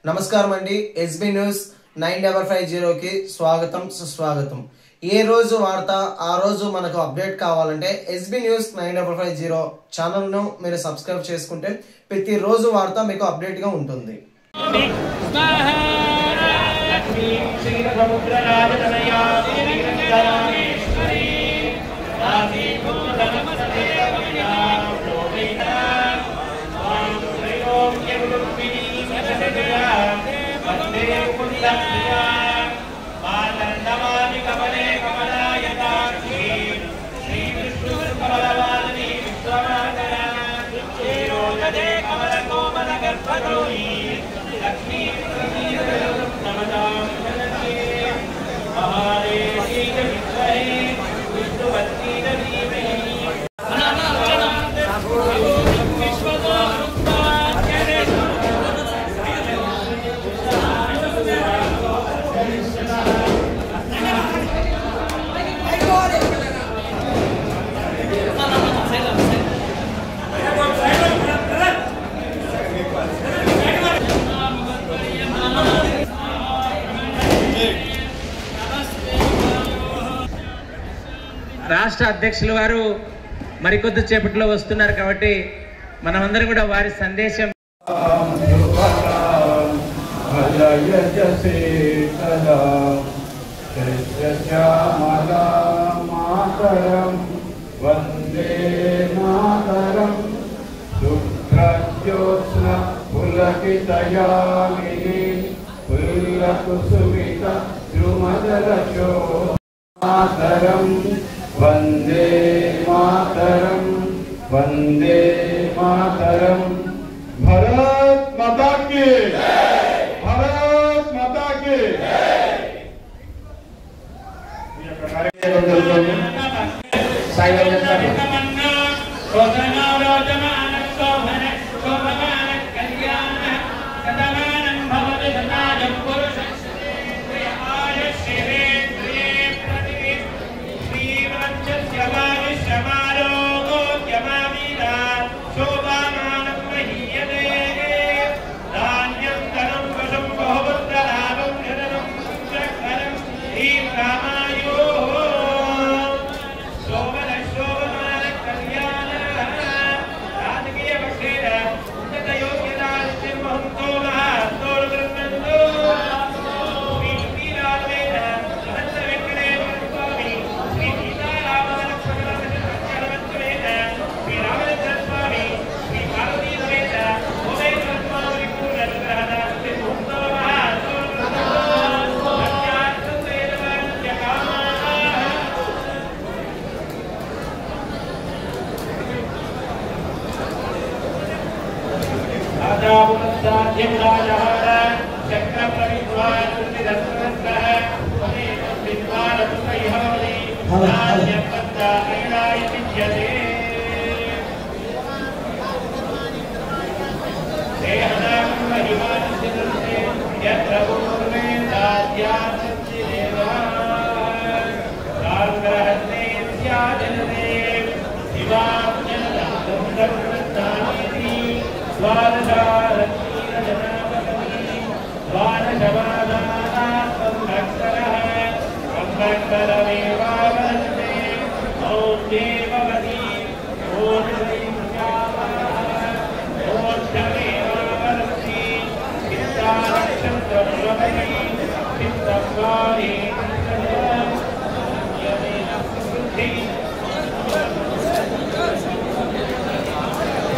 నమస్కారం అండి. SB news 9550 కి స్వాగతం సుస్వాగతం. ఏ రోజు వార్త ఆ రోజు మనకు అప్డేట్ కావాలంటే ఎస్బీ న్యూస్ 9550 ఛానల్ ను మీరు సబ్స్క్రైబ్ చేసుకుంటే ప్రతి రోజు వార్త మీకు అప్డేట్ గా ఉంటుంది. రాష్ట్ర అధ్యక్షుల వారు మరికొద్ది చేపట్లో వస్తున్నారు కాబట్టి మనమందరం కూడా వారి సందేశం वंदे मातरम वंदे मातरम भारत माता की भारत माता की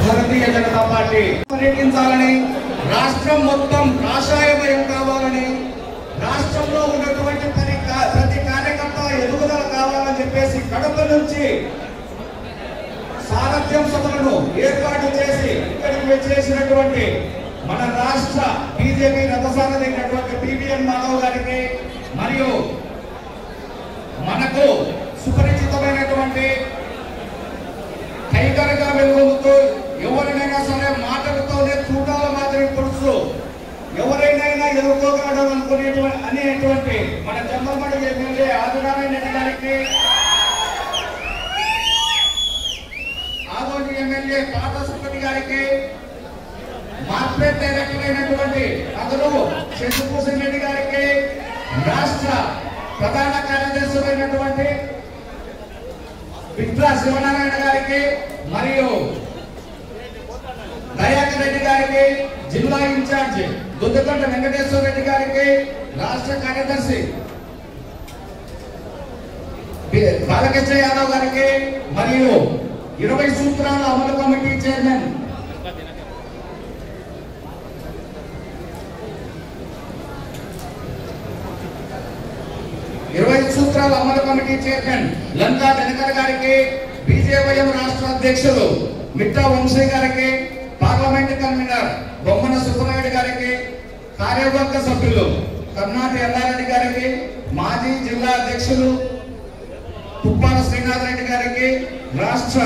భారతీయ జనతా పార్టీ పర్యటించాలని, రాష్ట్రం మొత్తం కాషాయమయం కావాలని, రాష్ట్రంలో ఉన్నటువంటి ప్రతి కార్యకర్త ఎదుగుదల కావాలని చెప్పేసి కడప నుంచి సారథ్యం సభలను ఏర్పాటు చేసి ఇక్కడికి వచ్చేసినటువంటి మన రాష్ట్ర బీజేపీ రథసారథి అయినటువంటి పివిఎన్ మాధవ్ గారికి మరియు మనకు సుపరిచితమైనటువంటి కైకరగా వెలుగొందుతూ ఎవరినైనా సరే మాటలతోనే చూడాల మాత్రమే తెలుసు, ఎవరైనా ఎదుర్కోగలడం అనేటువంటి మన జమ్మలమడి ఎమ్మెల్యే ఆదినారాయణ రెడ్డి గారికి, ఆదోని ఎమ్మెల్యే పాత సుపతి గారికి, మార్పే కార్పొరేట్ డైరెక్టర్ అయినటువంటి అతను శశిభూషణ్ రెడ్డి గారికి, రాష్ట్ర ప్రధాన కార్యదర్శి అయినటువంటి విట్రా శివనారాయణ గారికి మరియు దయాకర్ రెడ్డి గారికి, జిల్లా ఇన్ఛార్జ్ దుద్దకొండ వెంకటేశ్వర రెడ్డి గారికి, రాష్ట్ర కార్యదర్శి బాలకృష్ణ యాదవ్ గారికి మరియు 20 సూత్రాల అమలు కమిటీ చైర్మన్ లంకా దినకర్ గారికి, బీజేవైఎం రాష్ట్ర అధ్యక్షులు మిట్టా వంశీ గారికి, పార్లమెంట్ కన్వీనర్ బొమ్మన సుబ్బరాయుడు గారికి, కార్యవర్గ సభ్యులు కర్ణాటి ఎల్లారెడ్డి గారికి, మాజీ జిల్లా అధ్యక్షులు పుప్పాల శ్రీనాథ్ రెడ్డి గారికి, రాష్ట్ర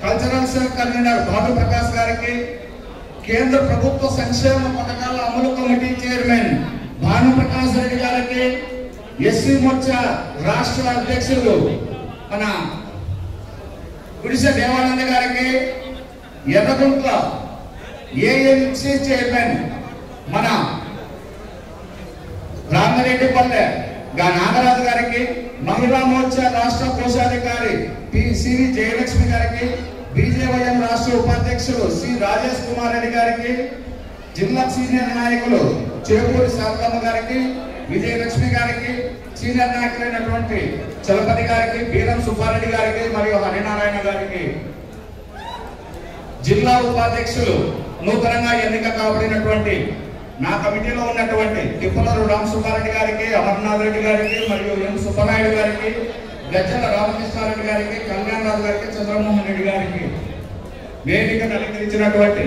కల్చరల్ సెల్ కన్వీనర్ బాబు ప్రకాష్ గారికి, కేంద్ర ప్రభుత్వ సంక్షేమ పథకాల అమలు కమిటీ చైర్మన్ భానుప్రకాష్ రెడ్డి గారికి, ఎస్సీ మోర్చా రాష్ట్ర అధ్యక్షులు మన గుడిసె దేవానంద గారికి, ఎర్రగుంట్ల ఏఎంసీ చైర్మన్ మన రామరెడ్డిపల్లె నాగరాజు గారికి, మహిళా మోర్చా రాష్ట్ర కోశాధికారి సివి జయలక్ష్మి గారికి, బీజేవైఎం రాష్ట్ర ఉపాధ్యక్షులు సి రాజేష్ కుమార్ రెడ్డి గారికి, జిల్లా సీనియర్ నాయకులు చేపూరి శారదమ్మ గారికి, విజయలక్ష్మి గారికి, సీనియర్ నాయకులైనటువంటి చలపతి గారికి, బీరం సుబ్బారెడ్డి గారికి మరియు హరినారాయణ గారికి, జిల్లా ఉపాధ్యక్షులు నూతనంగా ఎన్నిక కాబడినటువంటి నా కమిటీలో ఉన్నటువంటి తిప్పలూరు రామ్ సుబ్బారెడ్డి గారికి, అమర్నాథ్ రెడ్డి గారికి మరియు ఎం సుబ్బనాయుడు గారికి, గజ్జల రామకృష్ణారెడ్డి గారికి, కళ్యాణ్ రాజు గారికి, చంద్రమోహన్ రెడ్డి గారికి, వేదిక అలంకరించినటువంటి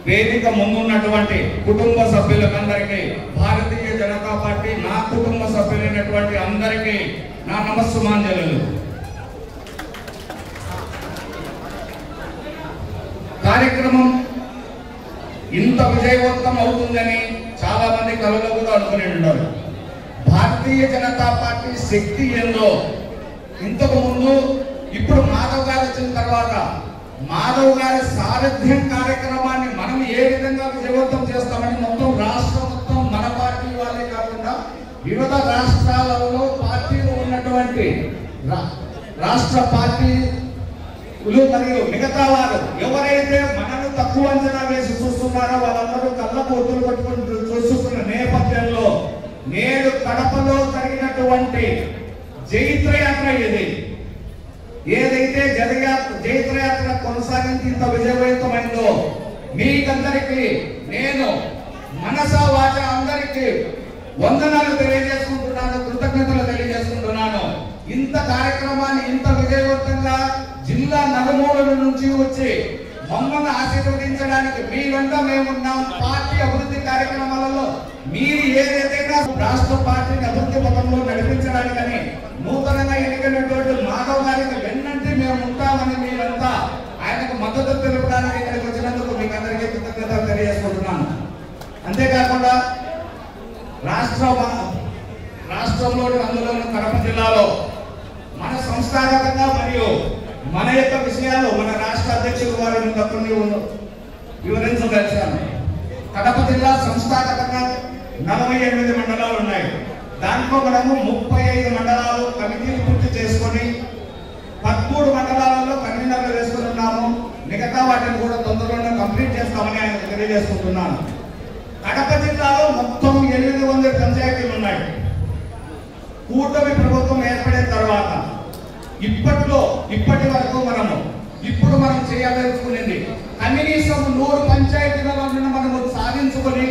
వేదిక ముందున్నటువంటి కుటుంబ సభ్యులందరికీ, భారతీయ జనతా పార్టీ నా కుటుంబ సభ్యులైనటువంటి అందరికీ నా నమస్సుమాంజలు. కార్యక్రమం ఇంత విజయవంతం అవుతుందని చాలా మంది కలలో కూడా అనుకుని ఉన్నారు. భారతీయ జనతా పార్టీ శక్తి ఏందో ఇంతకు ముందు, ఇప్పుడు మాధవ్ గారు వచ్చిన తర్వాత మాధవ్ గారి సారథ్యం కార్యక్రమాన్ని మనం ఏ విధంగా విజయవంతం చేస్తామని మొత్తం రాష్ట్రం మొత్తం మన పార్టీ వాళ్ళే కాకుండా వివిధ రాష్ట్రాలలో పార్టీలు ఉన్నటువంటి రాష్ట్ర పార్టీలు మరియు మిగతా వారు ఎవరైతే మనను తక్కువ అంచనా వేసి చూస్తున్నారో వాళ్ళందరూ కళ్ళ పోతులు పట్టుకుని చూస్తున్న నేపథ్యంలో నేడు కడపలో జరిగినటువంటి జైత్రయాత్ర ఏదైతే జైత్రయాత్ర కొనసాగించి ఇంత విజయవంతమైందో మీకందరికీ నేను మనసా వాచ అందరికీ వందనాలు తెలియజేసుకుంటున్నాను, కృతజ్ఞతలు తెలియజేసుకుంటున్నాను. ఇంత కార్యక్రమాన్ని ఇంత విజయవంతంగా జిల్లా నలుమూలల నుంచి వచ్చి మమ్మల్ని ఆశీర్వదించడానికి మీ వెంట మేమున్నాం. పార్టీ అభివృద్ధి కార్యక్రమాలలో మీరు ఏదైనా రాష్ట్ర పార్టీని అభివృద్ధి పథంలో నడిపించడానికని నూతనంగా ఎన్నికైనటువంటి మాధవ్ గారికి వెన్నంటి మేము ఉంటామని మీరంతా ఆయనకు మద్దతు తెలపడానికి ఇక్కడికి వచ్చినందుకు మీకు అందరికీ కృతజ్ఞతలు తెలియజేసుకుంటున్నాను. అంతేకాకుండా రాష్ట్రంలోని అందులోని కడప జిల్లాలో మన సంస్థాగతంగా మరియు మన యొక్క విషయాలు మన రాష్ట్ర అధ్యక్షులు వారిని తప్పని వివరించదలిచాను. కడప జిల్లా సంస్థాగతంగా 48 మండలాలు ఉన్నాయి. దాంట్లో మనము 35 మండలాలు కమిటీలు పూర్తి చేసుకొని 13 మండలాలలో కన్వీనర్లు వేసుకుని ఉన్నాము. మిగతా వాటిని కూడా తొందరలోనే కంప్లీట్ చేస్తామని ఆయన తెలియజేసుకుంటున్నాను. కడప జిల్లాలో మొత్తం 800 పంచాయతీలు ఉన్నాయి. కూటమి ప్రభుత్వం ఏర్పడిన తర్వాత ఇప్పటి వరకు ఇప్పుడు మనం చేయాలనుకునేది కనీసం 100 పంచాయతీలలో మనము సాధించుకొని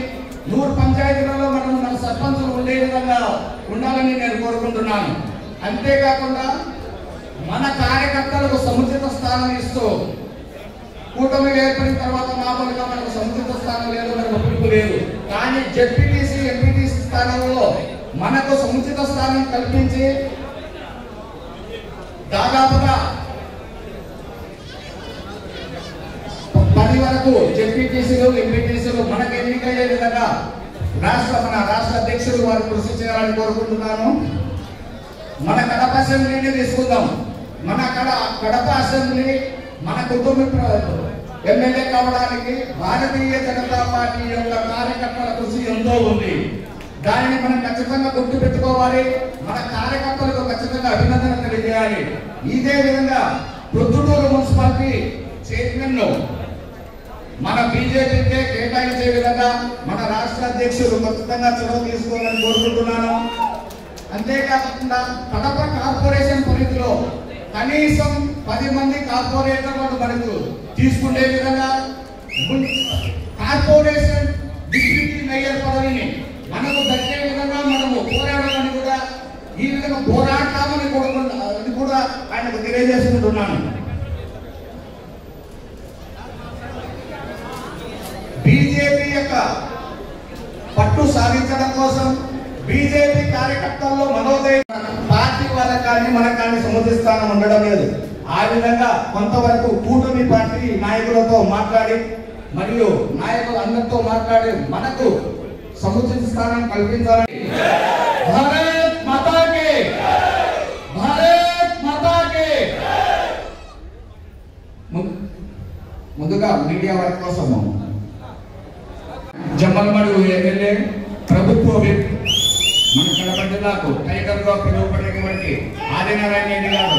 100 పంచాయతీలలో మనం మన సర్పంచులు ఉండే విధంగా ఉండాలని నేను కోరుకుంటున్నాను. అంతేకాకుండా మన కార్యకర్తలకు సముచిత స్థానం ఇస్తూ కూటమి ఏర్పడిన తర్వాత మామూలుగా మనకు సముచిత స్థానం లేదు, మనకు పిలుపు లేదు. కానీ జెడ్పీటీసీ ఎంపీటీసీ స్థానంలో మనకు సముచిత స్థానం కల్పించి దాదాపుగా 10 వరకు జెడ్పీటీసీలు ఎంపీటీసీలు మనకు ఎన్నికయ్యే విధంగా మన రాష్ట్ర అధ్యక్షులు వారు కృషి చేయాలని కోరుకుంటున్నాను. మన కడప అసెంబ్లీని తీసుకుందాం. మన కడప అసెంబ్లీ మన కుటుంబ ఎమ్మెల్యే కావడానికి భారతీయ జనతా పార్టీ యొక్క కార్యకర్తల కృషి ఎంతో ఉంది. దానిని మనం ఖచ్చితంగా గుర్తు పెట్టుకోవాలి. మన కార్యకర్తలకు ఖచ్చితంగా అభినందన తెలియజేయాలి. ఇదే విధంగా ప్రొద్దుటూరు మున్సిపాలిటీ చైర్మన్ ను మన బీజేపీకే కేటాయించే విధంగా మన రాష్ట్ర అధ్యక్షులు ఖచ్చితంగా చొరవ తీసుకోవాలని కోరుకుంటున్నాను. అంతేకాకుండా కడప కార్పొరేషన్ పరిధిలో కనీసం 10 మంది కార్పొరేటర్లను మనకు తీసుకునే విధంగా కార్పొరేషన్ డిప్యూటీ మేయర్ పదవిని మనకు దక్కే విధంగా మనము పోరాడాలని కూడా ఈ విధంగా పోరాటామని కూడా ఆయనకు తెలియజేసుకుంటున్నాను. బీజేపీ యొక్క పట్టు సాధించడం కోసం బీజేపీ కార్యకర్తల్లో మనోదయం పార్టీ వాళ్ళకి కానీ మనకు కానీ సముచిత స్థానం ఉండడం లేదు. ఆ విధంగా కొంతవరకు కూటమి పార్టీ నాయకులతో మాట్లాడి మరియు నాయకులు అందరితో మాట్లాడి మనకు సముచిత స్థానం కల్పించాలని. భారత్ మాతా కి, భారత్ మాతా కి. ముందుగా మీడియా వారి కోసం జమ్మలమడుగు ఎమ్మెల్యే ప్రభుత్వ విప్ మన కడప జిల్లాకు టైగర్ గా పిలువబడేటువంటి ఆదినారాయణ రెడ్డి గారు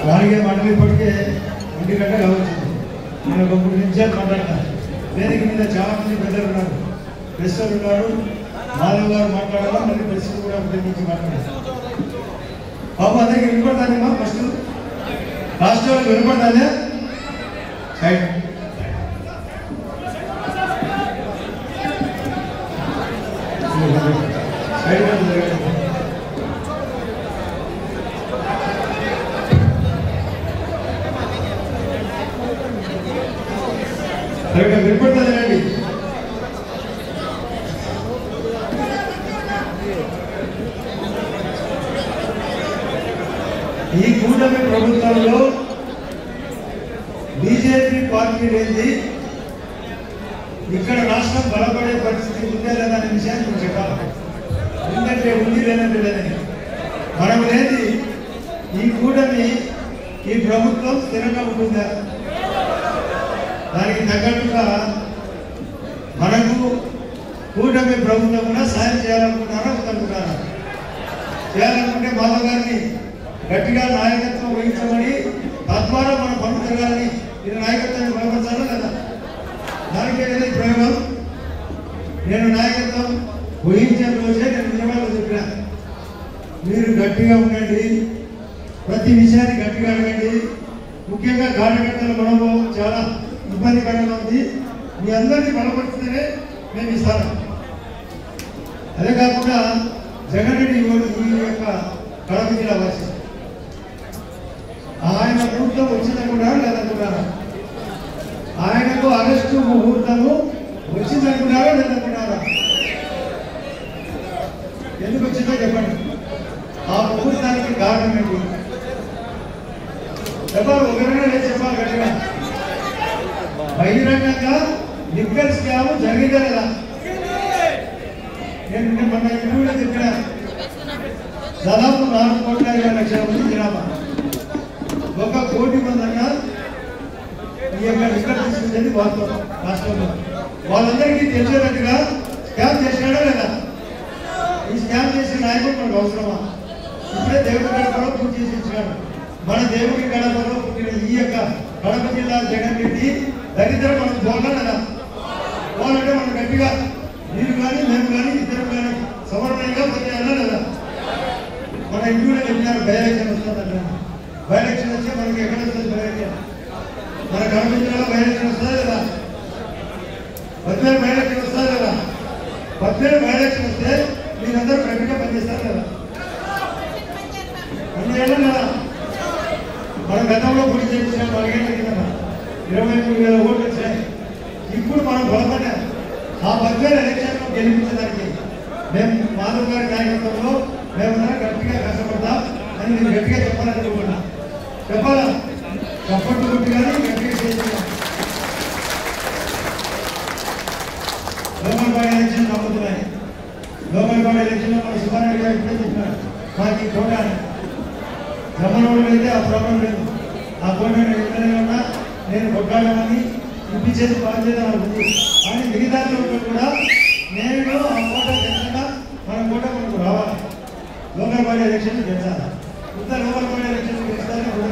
వారిగే మాటలు ఇప్పటికే 1 గంట కావచ్చు. నేను ఒక 3 నిమిషాలు మాట్లాడతాను. వేదిక మీద చాలా మంది పెద్దలు ఉన్నారు, ప్రెస్టర్ ఉన్నారు. మాధవ్ గారు మాట్లాడాలా, మళ్ళీ ప్రెస్టర్ కూడా ఉపయోగించి మాట్లాడారు. బాబు అందరికి వినపడతానేమా? ఫస్ట్ రాష్ట్ర వాళ్ళకి వినపడతానే? సైడ్ వినపడుతుందండి. ఈ కూటమి ప్రభుత్వంలో బీజేపీ పార్టీ లేని ఇక్కడ రాష్ట్రం బలపడే పరిస్థితి ఉందే లేదనే విషయాన్ని మీరు చెప్పాలి. ఎందుకంటే ఉంది లేదంటే లేదని మనం లేదు. ఈ కూటమి ఈ ప్రభుత్వం స్థిరంగా ఉంటుందా? దానికి తగ్గట్టుగా మనకు కూటమి ప్రభుత్వం కూడా సాయం చేయాలనుకుంటారా వద్దనుకుంటారా? చేయాలనుకుంటే మాధవ్ గారిని గట్టిగా నాయకత్వం వహించమని, తద్వారా మన పనులు జరగాలని ఇది నాయకత్వాన్ని బలపరచాలా లేదా? దానికే కదా ఈ ప్రయోగం. నేను నాయకత్వం వహించిన రోజే నేను నిజంగా చెప్పిన, మీరు గట్టిగా ఉండండి, ప్రతి విషయాన్ని గట్టిగా అడగండి. ముఖ్యంగా కార్యకర్తల మనోభావం చాలా ఇబ్బందికరంగా ఉంది. మీ అందరినీ బలపరిస్తేనే మేము ఇస్తాను. అదే కాకుండా జగన్ రెడ్డి ఈ యొక్క కడప జిల్లా వాసి, ఆయన ముహూర్తం వచ్చిందనుకున్నారా లేదనుకున్నారా? ఆయనకు అరెస్టు ముహూర్తము వచ్చిందనుకున్నారా లేదనుకున్నారా? ఎందుకు వచ్చిందో చెప్పండి. ఆ ముహూర్తానికి కారణం ఏంటి? ఎవరు ఒకరైనా లేదు చెప్పాలి గట్టిగా. బహిరంగంగా లిక్కర్ స్కామ్ జరిగిందా లేదా? నేను మన ఇంట్లో చెప్పిన దాదాపు 4,50,00,000 మంది జనాభా, 1 కోటి మంది అన్నా ఈ యొక్క లిక్కర్ తీసుకునేది వాస్తవం రాష్ట్రంలో. వాళ్ళందరికీ తెలిసేటట్టుగా స్కామ్ చేసినాడా లేదా? ఈ స్కామ్ చేసిన నాయకుడు మనకు అవసరమా? ఇప్పుడే దేవుడి గడపలో పూర్తి చేసి ఇచ్చినాడు. మన దేవుడి గడపలో పుట్టిన ఈ యొక్క కడప జిల్లా జగన్ రెడ్డి దరిద్రం మనకు పోవాలా లేదా? పోవాలంటే మనం గట్టిగా మీరు కానీ మేము కానీ ఇద్దరు కానీ సమన్వయంగా పనిచేయాలా లేదా? మన ఇంట్లో చెప్పినారు బై ఎలక్షన్ వస్తుందంట. బై ఎలక్షన్ వస్తే మనకి ఎక్కడ వస్తుంది బై ఎలక్షన్? మన కడప జిల్లాలో బై ఎలక్షన్ వస్తుందా లేదా? 10,000 బై ఎలక్షన్ వస్తుందా లేదా? 10,000 బై ఎలక్షన్ వస్తే మీరందరూ గట్టిగా పనిచేస్తారు కదా? అన్ని ఏళ్ళ కదా మనం గతంలో పోటీ చేయించిన 4 ఏళ్ళ కింద 23,000 ఓట్లు వచ్చాయి. ఇప్పుడు మనం బలపడ్డాం. ఆ 10,000 ఎలక్షన్లో గెలిపించడానికి మేము మాధవ్ గారి నాయకత్వంలో మేమందరం గట్టిగా కష్టపడతాం అని నేను గట్టిగా చెప్పాలనుకుంటున్నా. చెప్పాలా? చప్పట్లు కొట్టి కానీ గట్టిగా చేస్తున్నాం. గోకరపాడు ఎలక్షన్లో మన సుబ్బారెడ్డి గారు ఇప్పుడే చెప్పినారు మాకు ఈ కోట బ్రహ్మణుడు అయితే ఆ ప్రాబ్లం లేదు. ఆ కోట ఎక్కడైనా ఉన్నా నేను కొట్టాడమని ఇప్పించేది బాధ్యత ఉంది. కానీ మిగతా చోట్ల కూడా నేను ఆ కోట గెలిచినా మన కోట మనకు రావాలి. లోకల్ బాడీ ఎలక్షన్ గెలిచాలి. ఇంత లోకల్ బాడీ ఎలక్షన్ గెలిచాలని కూడా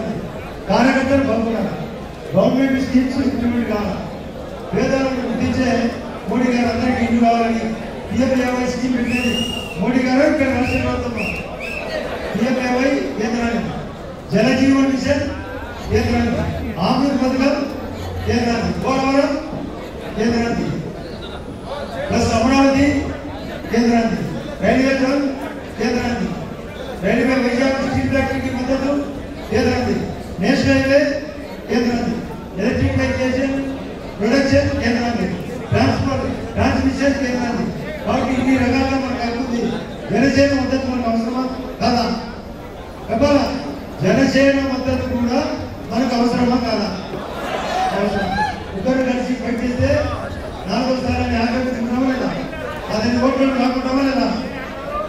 కార్యకర్తలు బాగున్నారు. గవర్నమెంట్ స్కీమ్స్ ఇంప్లిమెంట్ కావాలి. పేదలను గుర్తించే మోడీ గారు అందరికీ ఇల్లు కావాలని పిఎంఏవై స్కీమ్ పెట్టేది మోడీ గారు ఇక్కడ రాష్ట్ర ప్రభుత్వం. పిఎంఏవై కేంద్రానికి, జలజీవన్ మిషన్ కేంద్రానికి, అమృత్ పథకం కేంద్రానికి, పోలవరం కేంద్రానికి, ప్లస్ అమరావతి కేంద్రానికి, రైల్వే జోన్ కేంద్రానికి, రైల్వే వైజాగ్ స్టీల్ ఫ్యాక్టరీకి మద్దతు కేంద్రానికి, నేషనల్ హైవే కేంద్రానికి, ఎలక్ట్రిఫికేషన్ ప్రొడక్షన్ కేంద్రానికి, ట్రాన్స్పోర్ట్ ట్రాన్స్మిషన్ కేంద్రానికి. కాబట్టి ఇన్ని రకాలుగా మనకు అవుతుంది. జనసేన మద్దతు మనకు అవసరమా కాదా? చెప్పాలా? జనసేన మద్దతు కూడా మనకు అవసరమా కాదా? అవసరం. ఇద్దరు కలిసి పనిచేస్తే 4వ స్థానాన్ని ఆక్రమించుకున్నామా లేదా? 15 ఓట్లు రాకుంటామా లేదా?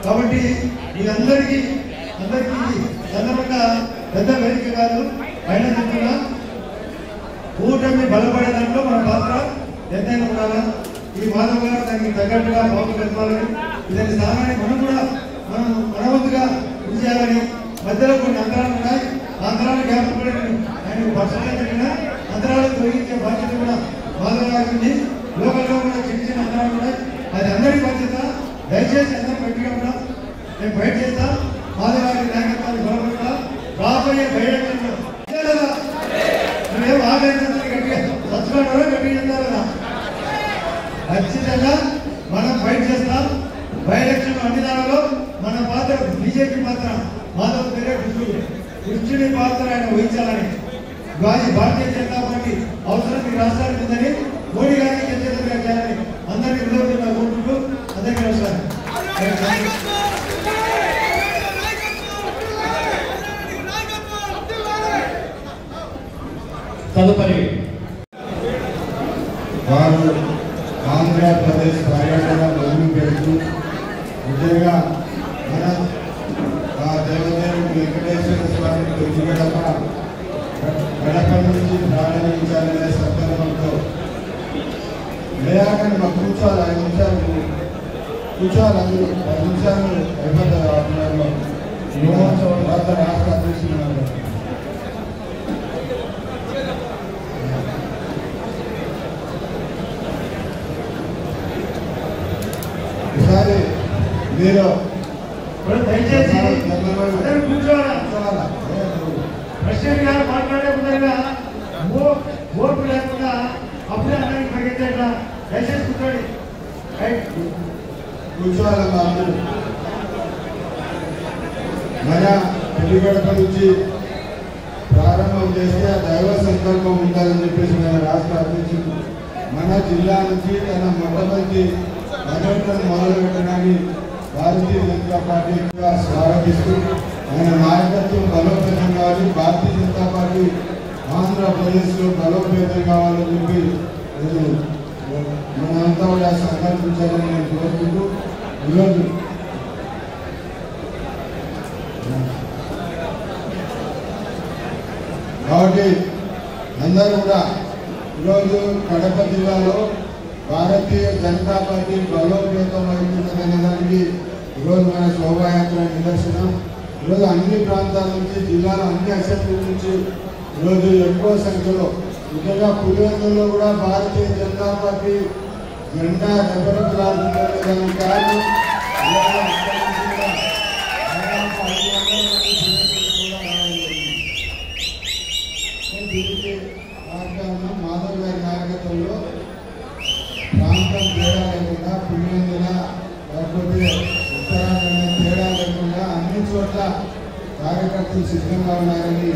కాబట్టి మీరందరికీ సందర్భంగా పెద్ద వేదిక కాదు, అయినా చెప్తున్నా కూటమి బలపడే దాంట్లో మన పాత్ర ఎంతైనా ఉండాలా. ఈ మాధవ్ గారు దానికి తగ్గట్టుగా బాబు పెట్టుకోవాలని, ఇలాంటి స్థానాన్ని మనం కూడా మనవంతుగా కృషి చేయాలని. మధ్యలో కొన్ని అంతరాలు ఉన్నాయి. ఆ అంతరాలు గ్యాప్ ఆయన పర్సనల్గా చెప్పిన అంతరాలను తొలగించే బాధ్యత కూడా మాధవ్ గారి ఉంది. లోకల్లో కూడా చిన్న అంతరాలు ఉన్నాయి. అది అందరి బాధ్యత. దయచేసి అందరూ గట్టిగా నేను బయట చేస్తా. మాధవ్ గారి నాయకత్వాన్ని బలపడతా. రాబోయే బయటలో నువ్వేం ఆలోచించాలి, గట్టిగా చచ్చుకోవడం గట్టిగా చెప్తారు కదా. ఖచ్చితంగా మనం ఫైట్ చేస్తాం. బై ఎలక్షన్ అన్ని దానిలో మన పాత్ర, బీజేపీ పాత్ర మాధవ్ పేరే కృష్ణుడి పాత్ర ఆయన వహించాలని భారతీయ జనతా పార్టీ అవసరం ఈ రాష్ట్రానికి ఉందని మోడీ గారిని చర్చగా చేయాలని అందరికీ విలువగా కోరుకుంటూ అందరికీ నమస్కారం. తదుపరి వారు ఆంధ్రప్రదేశ్ పర్యటన మొదలు పెడుతూ ముఖ్యంగా మన దేవదేవుడు వెంకటేశ్వర స్వామి గడప నుంచి ప్రారంభించాలనే సందర్భంతో లేయాకని మాకు కూర్చోవాలి. 5 నిమిషాలు కూర్చోవాలి. అందరూ 10 నిమిషాలు అయిపోతారు. ఆధ్వర్యంలో యువోత్సవం రాష్ట్ర అధ్యక్షులు ఈసారి మీరు దయచేసి కూర్చోవాలా. ప్రెసిడెంట్ గారు మాట్లాడే విధంగా ఓటు లేకుండా అప్పుడే అందరికి పరిగెత్తేట్లా. దయచేసి కూర్చోండి. కూర్చోవాలమ్మా అందరూ. మన పెళ్లిగడప నుంచి ప్రారంభం చేస్తే ఆ దైవ సంకల్పం ఉండాలని చెప్పేసి మన రాష్ట్ర అధ్యక్షుడు మన జిల్లా నుంచి తన మొట్టమొదటి పర్యటన మొదలుపెట్టడాన్ని భారతీయ జనతా పార్టీగా స్వాగతిస్తూ ఆయన నాయకత్వం బలోపేతం కావాలి. భారతీయ జనతా పార్టీ ఆంధ్రప్రదేశ్లో బలోపేతం కావాలని చెప్పి మనంతా కూడా సంకల్పించాలని నేను కోరుకుంటూ ఈరోజు కాబట్టి అందరూ కూడా ఈరోజు కడప జిల్లాలో భారతీయ జనతా పార్టీ బలోపేతం అవుతున్నదనే దానికి ఈరోజు మన శోభాయాత్ర నిదర్శనం. ఈరోజు అన్ని ప్రాంతాల నుంచి, జిల్లాలో అన్ని అసెంబ్లీ నుంచి ఈరోజు ఎక్కువ సంఖ్యలో, ముఖ్యంగా పులివెందులలో కూడా భారతీయ జనతా పార్టీ జెండా రెపరెపలాడుతుందనే కారణం మాధవ్ గారి నాయకత్వంలో ప్రాంతం తేడా లేకుండా, పులివెందుల లేకపోతే ఉత్తరాంధ్ర తేడా లేకుండా అన్ని చోట్ల కార్యకర్తలు సిద్ధంగా ఉన్నారని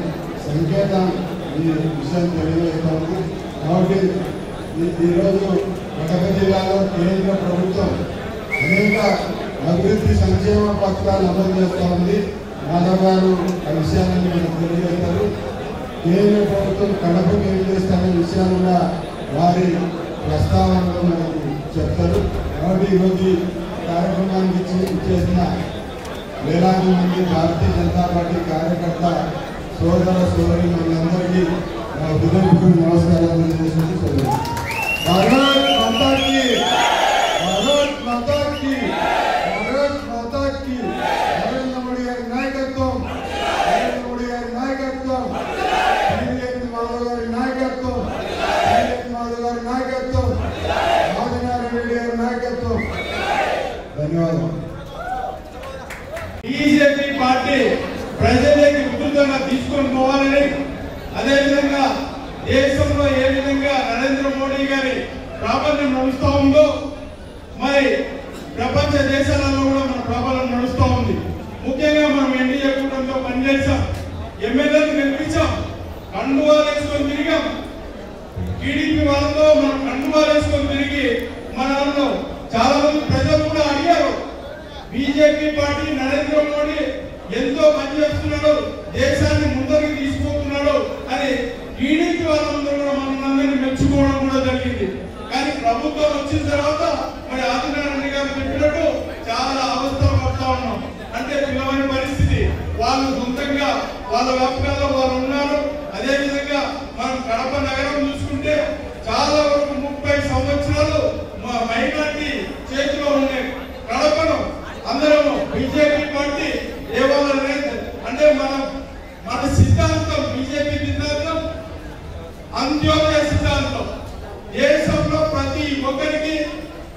సంకేతం ఈ విషయం తెలియజేస్తోంది. కాబట్టి ఈరోజు కడప జిల్లాలో కేంద్ర ప్రభుత్వం అనేక అభివృద్ధి సంక్షేమ పథకాలు అమలు చేస్తూ ఉంది. మాధవ్ గారు ఆ విషయాన్ని మనకు తెలియజేస్తారు. కేంద్ర ప్రభుత్వం కడపకు ఏం చేస్తారనే విషయాలు కూడా వారి ప్రస్తావనలో మనకు చెప్తారు. కాబట్టి ఈరోజు కార్యక్రమానికి చేసిన వేలాది మంది భారతీయ జనతా పార్టీ కార్యకర్త సోదర సోదరి మనందరికీ హృదయపూర్వక నమస్కారాలు తెలియజేస్తుంది సోదరు. భారత్ మాతాకి, భారత్ మాతాకి, భారత్ మాతాకి. నరేంద్ర మోడీ గారి నాయకత్వం, నరేంద్ర మోడీ గారి నాయకత్వం, మాధవ్ గారి నాయకత్వం, మాధవ్ గారి నాయకత్వం, ఆదినారాయణ రెడ్డి గారి నాయకత్వం. ధన్యవాదాలు. బీజేపీ పార్టీ ప్రజలకి ఉధృతంగా తీసుకొని పోవాలని, అదేవిధంగా దేశంలో ఏ విధంగా నరేంద్ర మోడీ గారి ప్రాబల్యం నడుస్తూ ఉందో మరి ప్రపంచ దేశాలలో కూడా మన ప్రాబల్యం నడుస్తూ ఉంది. ముఖ్యంగా మనం ఎన్డీఏ కూటమితో పనిచేసాం, ఎమ్మెల్యేలు గెలిపించాం, కండువాలు వేసుకొని తిరిగాం. టీడీపీ వాళ్ళతో మనం కండువాలు వేసుకొని తిరిగి మనలో చాలా మంది ప్రజలు కూడా అడిగారు, బీజేపీ పార్టీ నరేంద్ర మోడీ ఎంతో పనిచేస్తున్నాడు, దేశాన్ని ముందరికి తీసుకుపోతున్నాడు అని టీడీపీ వాళ్ళందరూ కూడా మనందరినీ మెచ్చుకోవడం కూడా జరిగింది. కానీ ప్రభుత్వం వచ్చిన తర్వాత మరి ఆదినారాయణ గారు చెప్పినట్టు చాలా అవస్థలు పడతా ఉన్నాం. అంటే పిలవని పరిస్థితి, వాళ్ళు సొంతంగా వాళ్ళ వ్యాపకాల్లో వాళ్ళు ఉన్నారు. అదేవిధంగా మనం కడప నగరం చూసుకుంటే చాలా వరకు 30 సంవత్సరాలు మైనార్టీ చేతిలో ఉండే కడపను అందరము బీజేపీ పార్టీ అంటే మన సిద్ధాంతం, బీజేపీ సిద్ధాంతం అంత్యోదయ సిద్ధాంతం. దేశంలో ప్రతి ఒక్కరికి,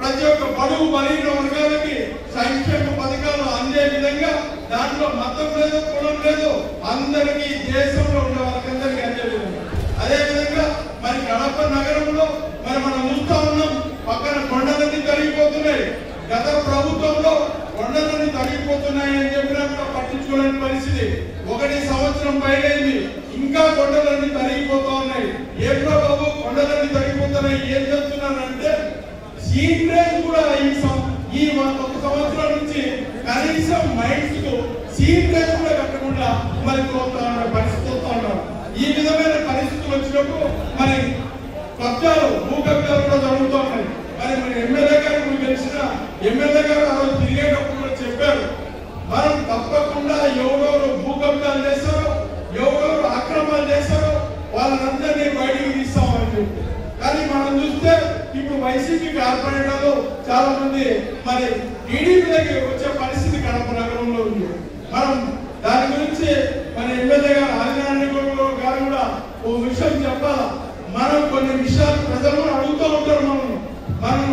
ప్రతి ఒక్క బడుగు బలహీన వర్గాలకి సంక్షేమ పథకాలు అందే విధంగా, దాంట్లో మతం లేదు, కులం లేదు, అందరికీ దేశంలో ఉండే వాళ్ళకందరికీ అందే విధంగా. అదేవిధంగా మరి కడప నగరంలో మరి మనం చూస్తా ఉన్నాం, పక్కన కొండలన్నీ తరిగిపోతున్నాయి. గత ప్రభుత్వంలో కొండలన్నీ తరిగిపోతున్నాయని చెప్పినా కూడా పట్టించుకోలేని పరిస్థితి. 1 సంవత్సరం పైనైంది, ఇంకా కొండలన్నీ తరిగిపోతూ ఉన్నాయి. ఏం బాబు కొండలన్నీ తరిగిపోతున్నాయి, ఏం చేస్తున్నారంటే సీట్రేజ్ కూడా ఈ 1 సంవత్సరం నుంచి కనీసం మైండ్స్ కు సీట్రేజ్ కూడా కట్టకుండా మరి పరిస్థితి వస్తూ ఉన్నారు. ఈ విధమైన పరిస్థితులు వచ్చినప్పుడు మరి కబ్జాలు, భూ కబ్జాలు కూడా జరుగుతూ ఉన్నాయి. మరి ఎమ్మెల్యే గారు తెలిసిన ఎమ్మెల్యే గారు ఆ రోజు తిరిగేటప్పుడు కూడా చెప్పారు, మనం తప్పకుండా ఎవరెవరు భూ కబ్జాలు చేస్తారో, ఎవరెవరు ఆక్రమణలు చేస్తారో వాళ్ళందరినీ బయటికి తీస్తామని చెప్పి. కానీ మనం చూస్తే ఇప్పుడు వైసీపీ కార్పొరేటర్లు చాలా మంది మరి టీడీపీ దగ్గర వచ్చే పరిస్థితి కడప నగరంలో ఉంది. మనం దాని గురించి మన ఎమ్మెల్యే గారు ఆదినారాయణ గారు కూడా ఓ విషయం చెప్పాలా. మనం కొన్ని విషయాలు ప్రజలు అడుగుతూ ఉంటారు, మనం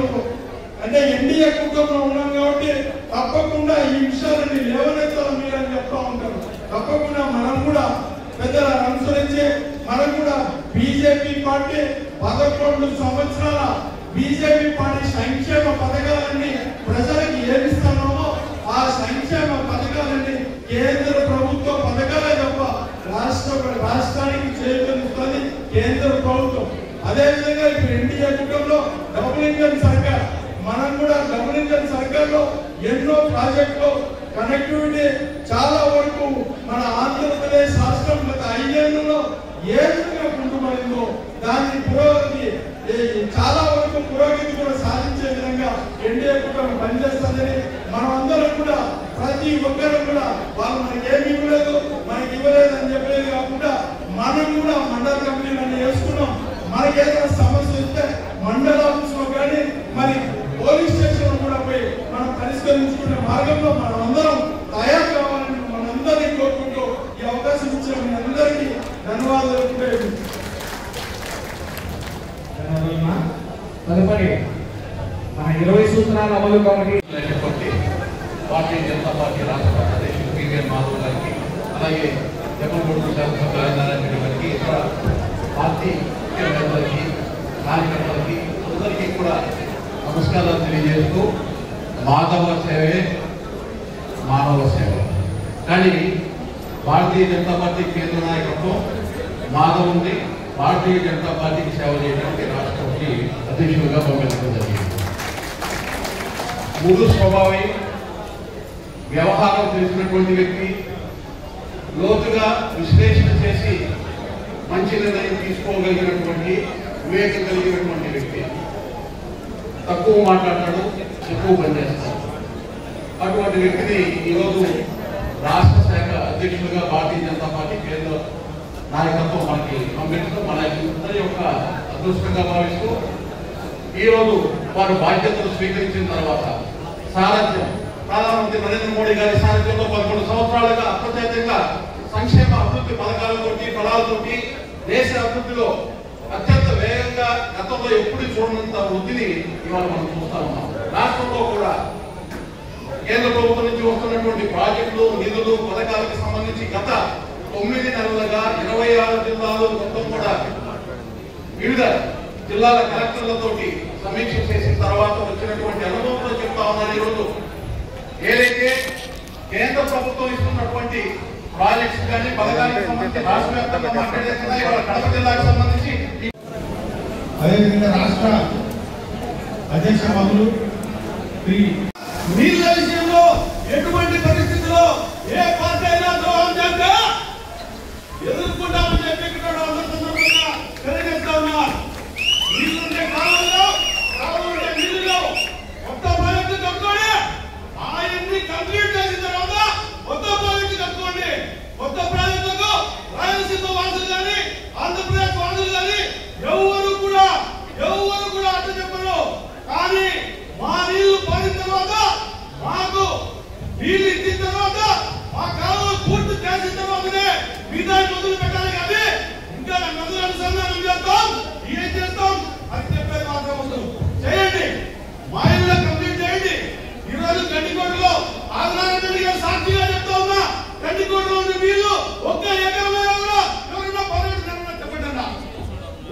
అంటే ఎన్డీఏ కూటమిలో ఉన్నాం కాబట్టి తప్పకుండా ఈ విషయాలని లేవనెత్తాలి మీరని చెప్తా ఉంటారు. తప్పకుండా మనం కూడా పెద్దలను అనుసరించి మనం కూడా బీజేపీ పార్టీ 11 సంవత్సరాల బీజేపీ పార్టీ సంక్షేమ పథకాలన్నీ ప్రజలకు ఏమిస్తున్నామో ఆ సంక్షేమ పథకాలన్నీ కేంద్ర ప్రభుత్వ పథకాలే తప్ప రాష్ట్రానికి చేకూరుస్తుంది కేంద్ర ప్రభుత్వం. అదేవిధంగా ఇప్పుడు ఎన్డీఏ కూటమిలో డబుల్ ఇంజన్ సర్కార్, మనం కూడా డబుల్ ఇంజన్ సర్కార్ లో ఎన్నో ప్రాజెక్టులు కనెక్టివిటీ చాలా వరకు మన ఆంధ్రప్రదేశ్ రాష్ట్రం గత 5 ఏళ్లలో ఏ విధంగా ముందుపడిందో దాన్ని పురోగతి చాలా వరకు పురోగతి కూడా సాధించే విధంగా ఎన్డీఏ కూటమి పనిచేస్తుందని మనం అందరం కూడా ప్రతి ఒక్కరు కూడా వాళ్ళు మనకి ఏమి ఇవ్వలేదు, మనకి ఇవ్వలేదు అని చెప్పలేదు కాకుండా మనం కూడా మండల కమిటీలన్నీ వేసుకున్నాం. మనకి ఏదైనా సమస్య వస్తే మండల ఆఫీస్ లో కానీ మరి పోలీస్ స్టేషన్ కూడా పోయి మనం పరిష్కరించుకునే మార్గంలో మనం అందరం తయారు కావాలని మనందరినీ కోరుకుంటూ ఈ అవకాశం ఇచ్చిన మీ అందరికీ ధన్యవాదాలు. తదుపరి మన 20 సూత్రాల అమలు కమిటీ భారతీయ జనతా పార్టీ రాష్ట్ర అధ్యక్షులు పివిఎన్ మాధవ్ గారికి, అలాగే జమ్మూరు శాసనసభ్యులు ఆదినారాయణ రెడ్డి గారికి, ఇతర పార్టీ ముఖ్యమంత్రులకి, కార్యకర్తలకి అందరికీ కూడా నమస్కారాలు తెలియజేస్తూ, మాధవ సేవే మానవ సేవ. కానీ భారతీయ జనతా పార్టీ కేంద్ర నాయకత్వం మాధవ్ ఉంది, భారతీయ జనతా పార్టీకి సేవ చేయడానికి రాష్ట్రానికి అధ్యక్షులుగా పంపించడం జరిగింది. మూడు స్వభావి, వ్యవహారం తెలిసినటువంటి వ్యక్తి, లోతుగా విశ్లేషణ చేసి మంచి నిర్ణయం తీసుకోగలిగినటువంటి వివేకం కలిగినటువంటి వ్యక్తి. తక్కువ మాట్లాడతాడు, ఎక్కువ పనిచేస్తాడు. అటువంటి వ్యక్తిని ఈరోజు రాష్ట్ర శాఖ అధ్యక్షులుగా భారతీయ జనతా పార్టీ కేంద్ర నాయకత్వం మనకి పంపించడం మన అందరి యొక్క అదృష్టంగా భావిస్తూ ఈరోజు వారు బాధ్యతలు స్వీకరించిన తర్వాత సారథ్యం ప్రధానమంత్రి నరేంద్ర మోడీ గారి సారథ్యంలో 11 సంవత్సరాలుగా అప్రత్యేకంగా సంక్షేమ అభివృద్ధి పథకాలతోటి ఫలాలతోటి దేశ అభివృద్ధిలో అత్యంత వేగంగా గతంలో ఎప్పుడు చూడనంత వృద్ధిని ఇవాళ మనం చూస్తా ఉన్నాం. రాష్ట్రంలో కూడా కేంద్ర ప్రభుత్వం నుంచి వస్తున్నటువంటి ప్రాజెక్టులు నిధులు పథకాలకు సంబంధించి గత 9 నెలలుగా 26 జిల్లాలు మొత్తం కూడా వివిధ జిల్లాల కలెక్టర్లతోటి సమీక్ష చేసిన తర్వాత వచ్చినటువంటి అనుభవంతో చెప్తా ఉన్నారు. ఈరోజు ఏదైతే కేంద్ర ప్రభుత్వం ఇస్తున్నటువంటి ప్రాజెక్ట్స్ కానీ పథకానికి సంబంధించి రాష్ట్ర వ్యాప్తంగా మాట్లాడే కడప జిల్లాకు సంబంధించి అదేవిధంగా రాష్ట్ర అధ్యక్ష మంత్రులు నీళ్ళ విషయంలో ఎటువంటి పరిస్థితుల్లో ఏ పార్టీ అయినా ద్రోహం చేస్తే ఎదుర్కొంటామని చెప్పి ఇక్కడ అందరి సందర్భంగా తెలియజేస్తా ఉన్నా. నీళ్ళుంటే కాలంలో కాలంలో నీళ్ళు కొత్త ప్రాజెక్టు కట్టుకోండి. ఆయన్ని కంప్లీట్ చేసిన తర్వాత కొత్త ప్రాజెక్టు కట్టుకోండి. కొత్త ప్రాజెక్టులకు రాయలసీమ వాసులు కానీ ఆంధ్రప్రదేశ్ వాసులు కానీ ఎవరు కూడా అడ్డు చెప్పరు. కానీ మా నీళ్లు పోయిన తర్వాత మాకు నీళ్లు ఇచ్చిన తర్వాత మా కాలంలో పూర్తి చేసిన తర్వాతనే మిగతా మొదలు పెట్టాలి. కానీ ఇంకా నదులు అనుసంధానం చేస్తాం, ఏం చేస్తాం అని చెప్పేది మాత్రం వద్దు. చేయండి, మా ఇల్లు కంప్లీట్ చేయండి. ఈరోజు గండికోటలో ఆదినారాయణ రెడ్డి గారు సాక్షిగా చెప్తా ఉన్నా, గండికోటలో ఉన్న వీళ్ళు ఒక్క ఎకరం మీద కూడా ఎవరైనా పర్యటన చెప్పండి అన్న,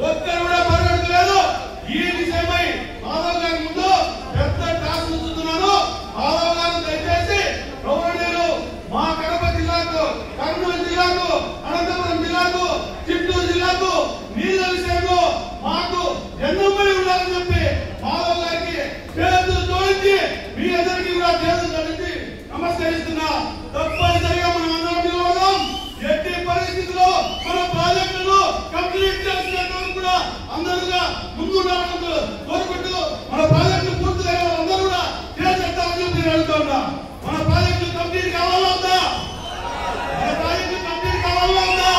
ఒక్కరు కూడా పర్యటన లేదు. ఈ విషయమై మాధవ్ గారి ముందు పెద్ద టాస్క్ ఉంచుతున్నాను. మాధవ్ గారు దయచేసి గౌరవనీయులు మా కడప జిల్లాకు, కర్నూలు జిల్లాకు, అనంతపురం జిల్లాకు, చిత్తూరు జిల్లాకు నీళ్ళ విషయంలో మాకు ఎన్నోమని ఉండాలని చెప్పి మాధవ్ గారికి చేతులు జోడించి మీ అందరికీ కూడా చేతులు జోడించి నమస్కరిస్తున్నా. తప్పనిసరిగా మనం అందరం నిలబడదాం. ఎట్టి పరిస్థితుల్లో మన ప్రాజెక్టును కంప్లీట్ చేసినట్టు కూడా అందరుగా ముందు కోరుకుంటూ మన ప్రాజెక్టు పూర్తి అందరూ కూడా చేసేస్తామని చెప్పి నేను అడుగుతా ఉన్నా. మన ప్రాజెక్టు కంప్లీట్ కావాలా ఉందా? మన ప్రాజెక్టు కంప్లీట్ కావాలా ఉందా?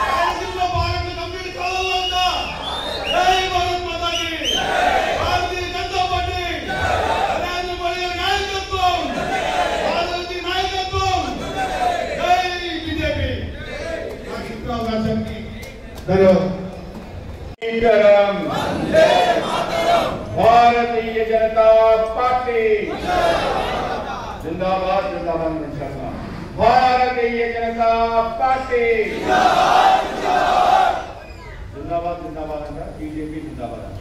రాయలసీమలో ప్రాజెక్టు కంప్లీట్ కావాలా ఉందా? జై భారత్ మాతాకి, భారతీయ జనతా పార్టీ, నరేంద్ర మోడీ గారి నాయకత్వం, రాజకీయ నాయకత్వం, జై బీజేపీ. నాకు ఇంకా అవకాశానికి ధన్యవాదాలు. भारतीय जनता पार्टी जिंदाबाद जिंदाबाद इंशाअल्लाह. भारतीय जनता पार्टी जिंदाबाद जिंदाबाद अंटा बीजेपी जिंदाबाद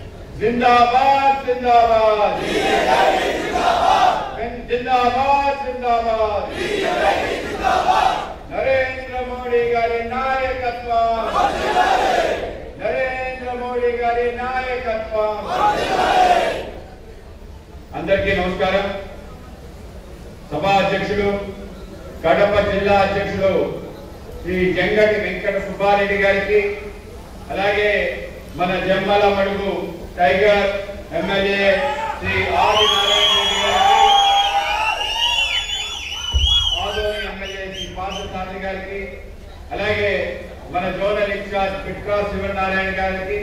जिंदाबाद जिंदाबाद जिंदाबाद जिंदाबाद नरेंद्र मोदी गारी नायकत्వం, నరేంద్ర మోడీ గారి నాయకత్వం. అందరికీ నమస్కారం. సభా అధ్యక్షులు, కడప జిల్లా అధ్యక్షులు శ్రీ జంగటి వెంకట సుబ్బారెడ్డి గారికి, అలాగే మన జమ్మల మడుగు టైగర్ ఎమ్మెల్యే శ్రీ ఆదినారాయణ రెడ్డి గారికి, ఆదోని ఎమ్మెల్యే శ్రీ పార్థసారథి గారికి, అలాగే మన జోనల్ ఇన్ఛార్జ్ పిట్కా శివనారాయణ గారికి,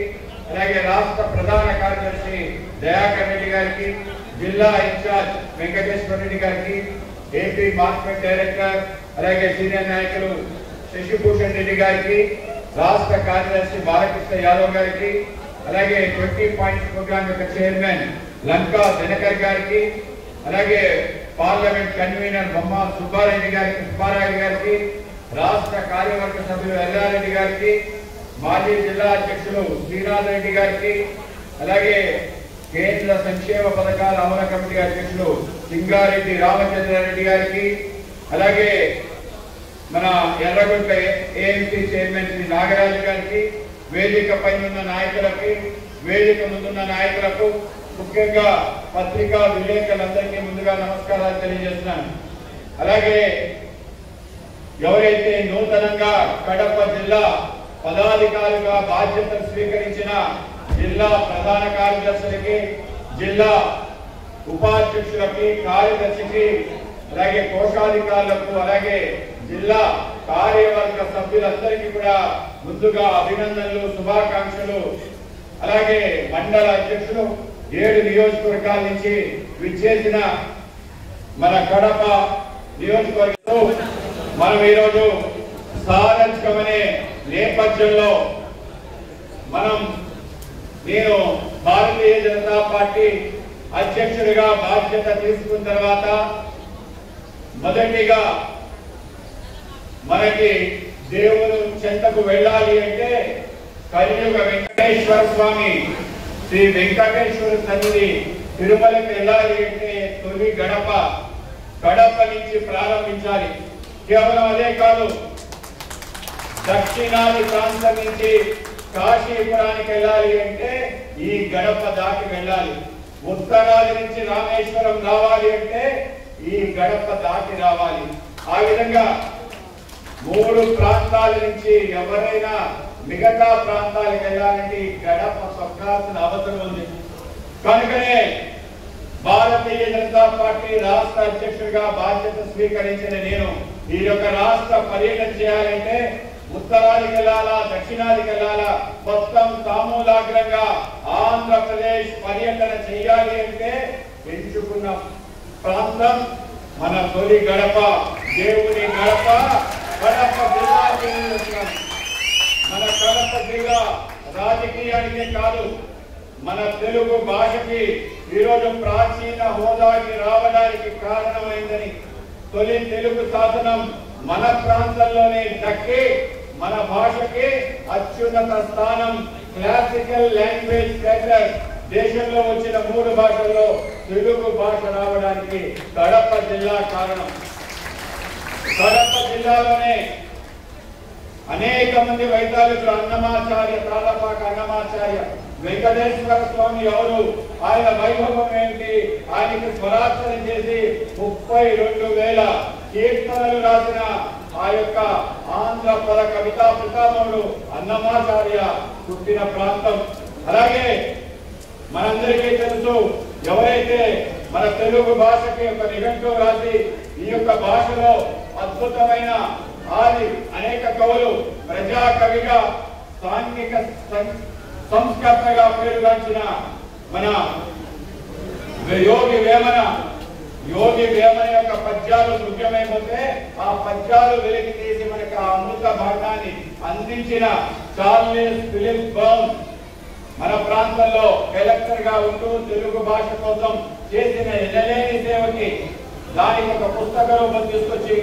అలాగే రాష్ట్ర ప్రధాన కార్యదర్శి దయాకర్ రెడ్డి గారికి, జిల్లా ఇన్ఛార్జ్ వెంకటేశ్వర రెడ్డి గారికి, ఏపీ మార్కెట్ డైరెక్టర్ అలాగే సీనియర్ నాయకులు శశిభూషణ్ రెడ్డి గారికి, రాష్ట్ర కార్యదర్శి బాలకృష్ణ యాదవ్ గారికి, అలాగే 20 పాయింట్స్ ప్రోగ్రామ్ యొక్క చైర్మన్ లంకా దినకర్ గారికి, అలాగే పార్లమెంట్ కన్వీనర్ బొమ్మ సుబ్బారెడ్డి గారికి, రాష్ట్ర కార్యవర్గ సభ్యులు ఎల్లారెడ్డి గారికి, మాజీ జిల్లా అధ్యక్షులు శ్రీనాథ్ రెడ్డి గారికి, అలాగే కేంద్ర సంక్షేమ పథకాల అమలు కమిటీ అధ్యక్షులు సింగారెడ్డి రామచంద్రారెడ్డి గారికి, అలాగే మన ఎర్రగుంట ఏఎంసీ చైర్మన్ శ్రీ నాగరాజు గారికి, వేదిక పైన ఉన్న నాయకులకి, వేదిక ముందున్న నాయకులకు, ముఖ్యంగా పత్రికా విలేకరులందరికీ ముందుగా నమస్కారాలు తెలియజేస్తున్నాను. అలాగే ఎవరైతే నూతనంగా కడప జిల్లా పదాధికారులుగా బాధ్యతలు స్వీకరించిన జిల్లా ప్రధాన కార్యదర్శులకి, జిల్లా ఉపాధ్యక్షులకి, కార్యదర్శికి, అలాగే కోశాధికారులకు అలాగే జిల్లా కార్యవర్గ సభ్యులందరికీ కూడా ముందుగా అభినందనలు, శుభాకాంక్షలు. అలాగే మండల అధ్యక్షులు 7 నియోజకవర్గాల నుంచి విచ్చేసిన మన కడప నియోజకవర్గంలో మనం ఈరోజు సారథ్యమనే నేపథ్యంలో నేను భారతీయ జనతా పార్టీ అధ్యక్షుడిగా బాధ్యత తీసుకున్న తర్వాత మొదటిగా మనకి దేవుడు చెంతకు వెళ్ళాలి అంటే కలియుగ వెంకటేశ్వర స్వామి శ్రీ వెంకటేశ్వర సన్నిధి తిరుమలకి వెళ్ళాలి అంటే తొలి కడప నుంచి ప్రారంభించాలి. కేవలం అదే కాదు, దక్షిణాది ప్రాంతం నుంచి కాశీపురానికి వెళ్ళాలి అంటే ఈ గడప దాటి వెళ్ళాలి. ఉత్తరాది నుంచి రామేశ్వరం రావాలి అంటే ఈ గడప దాటి రావాలి. ఆ విధంగా 3 ప్రాంతాల నుంచి ఎవరైనా మిగతా ప్రాంతాలకు వెళ్ళాలంటే ఈ గడప తొక్కాల్సిన అవసరం ఉంది. కనుకనే భారతీయ జనతా పార్టీ రాష్ట్ర అధ్యక్షుడిగా బాధ్యత స్వీకరించిన నేను ఈ యొక్క రాష్ట్ర పర్యటన చేయాలంటే ఉత్తరాదికి వెళ్ళాలా, దక్షిణాదికి వెళ్ళాలా, మొత్తం సామూలాగ్రంగా ఆంధ్రప్రదేశ్ పర్యటన చేయాలి అంటే ఎంచుకున్న ప్రాంతం మన తొలి గడప, దేవుని గడప, కడప జిల్లా. మన కడప జిల్లా రాజకీయానికే కాదు, మన తెలుగు భాషకి ఈరోజు ప్రాచీన హోదాకి రావడానికి కారణమైందని తొలి తెలుగు శాసనం మన ప్రాంతంలోనే దక్కి మన భాషకి అత్యున్నత స్థానం, క్లాసికల్ లాంగ్వేజ్ స్టేటస్ దేశంలో వచ్చిన 3 భాషల్లో తెలుగు భాష రావడానికి కడప జిల్లా కారణం. కడప జిల్లాలోనే అనేక మంది వైతాళికులు, అన్నమాచార్య, తాళపాక అన్నమాచార్య, వెంకటేశ్వర స్వామి ఎవరు, ఆయన వైభవం ఏంటి, ఆయనకి స్వరార్చన చేసి 32,000 కీర్తనలు రాసిన ఆ యొక్క ఆంధ్ర పద కవితా పితామహుడు అన్నమాచార్య పుట్టిన ప్రాంతం. అలాగే మనందరికీ తెలుసు, ఎవరైతే మన తెలుగు భాషకి ఒక నిఘంటువు రాసి ఈ యొక్క భాషలో అద్భుతమైన అనేక కవులు, ప్రజా కవిగా, సాంఘిక సంస్కర్తగా పేరుగాంచిన మన యోగి వేమన యొక్క పద్యాలు ముఖ్యమైపోతే ఆ పద్యాలు వెలికి తీసి మనకి ఆ అమృత భాగాన్ని అందించిన చార్లెస్ ఫిలిప్ బ్రౌన్ మన ప్రాంతంలో కలెక్టర్ గా ఉంటూ తెలుగు భాష కోసం చేసిన ఎనలేని సేవకి దానికి ఒక పుస్తక రూపం తీసుకొచ్చి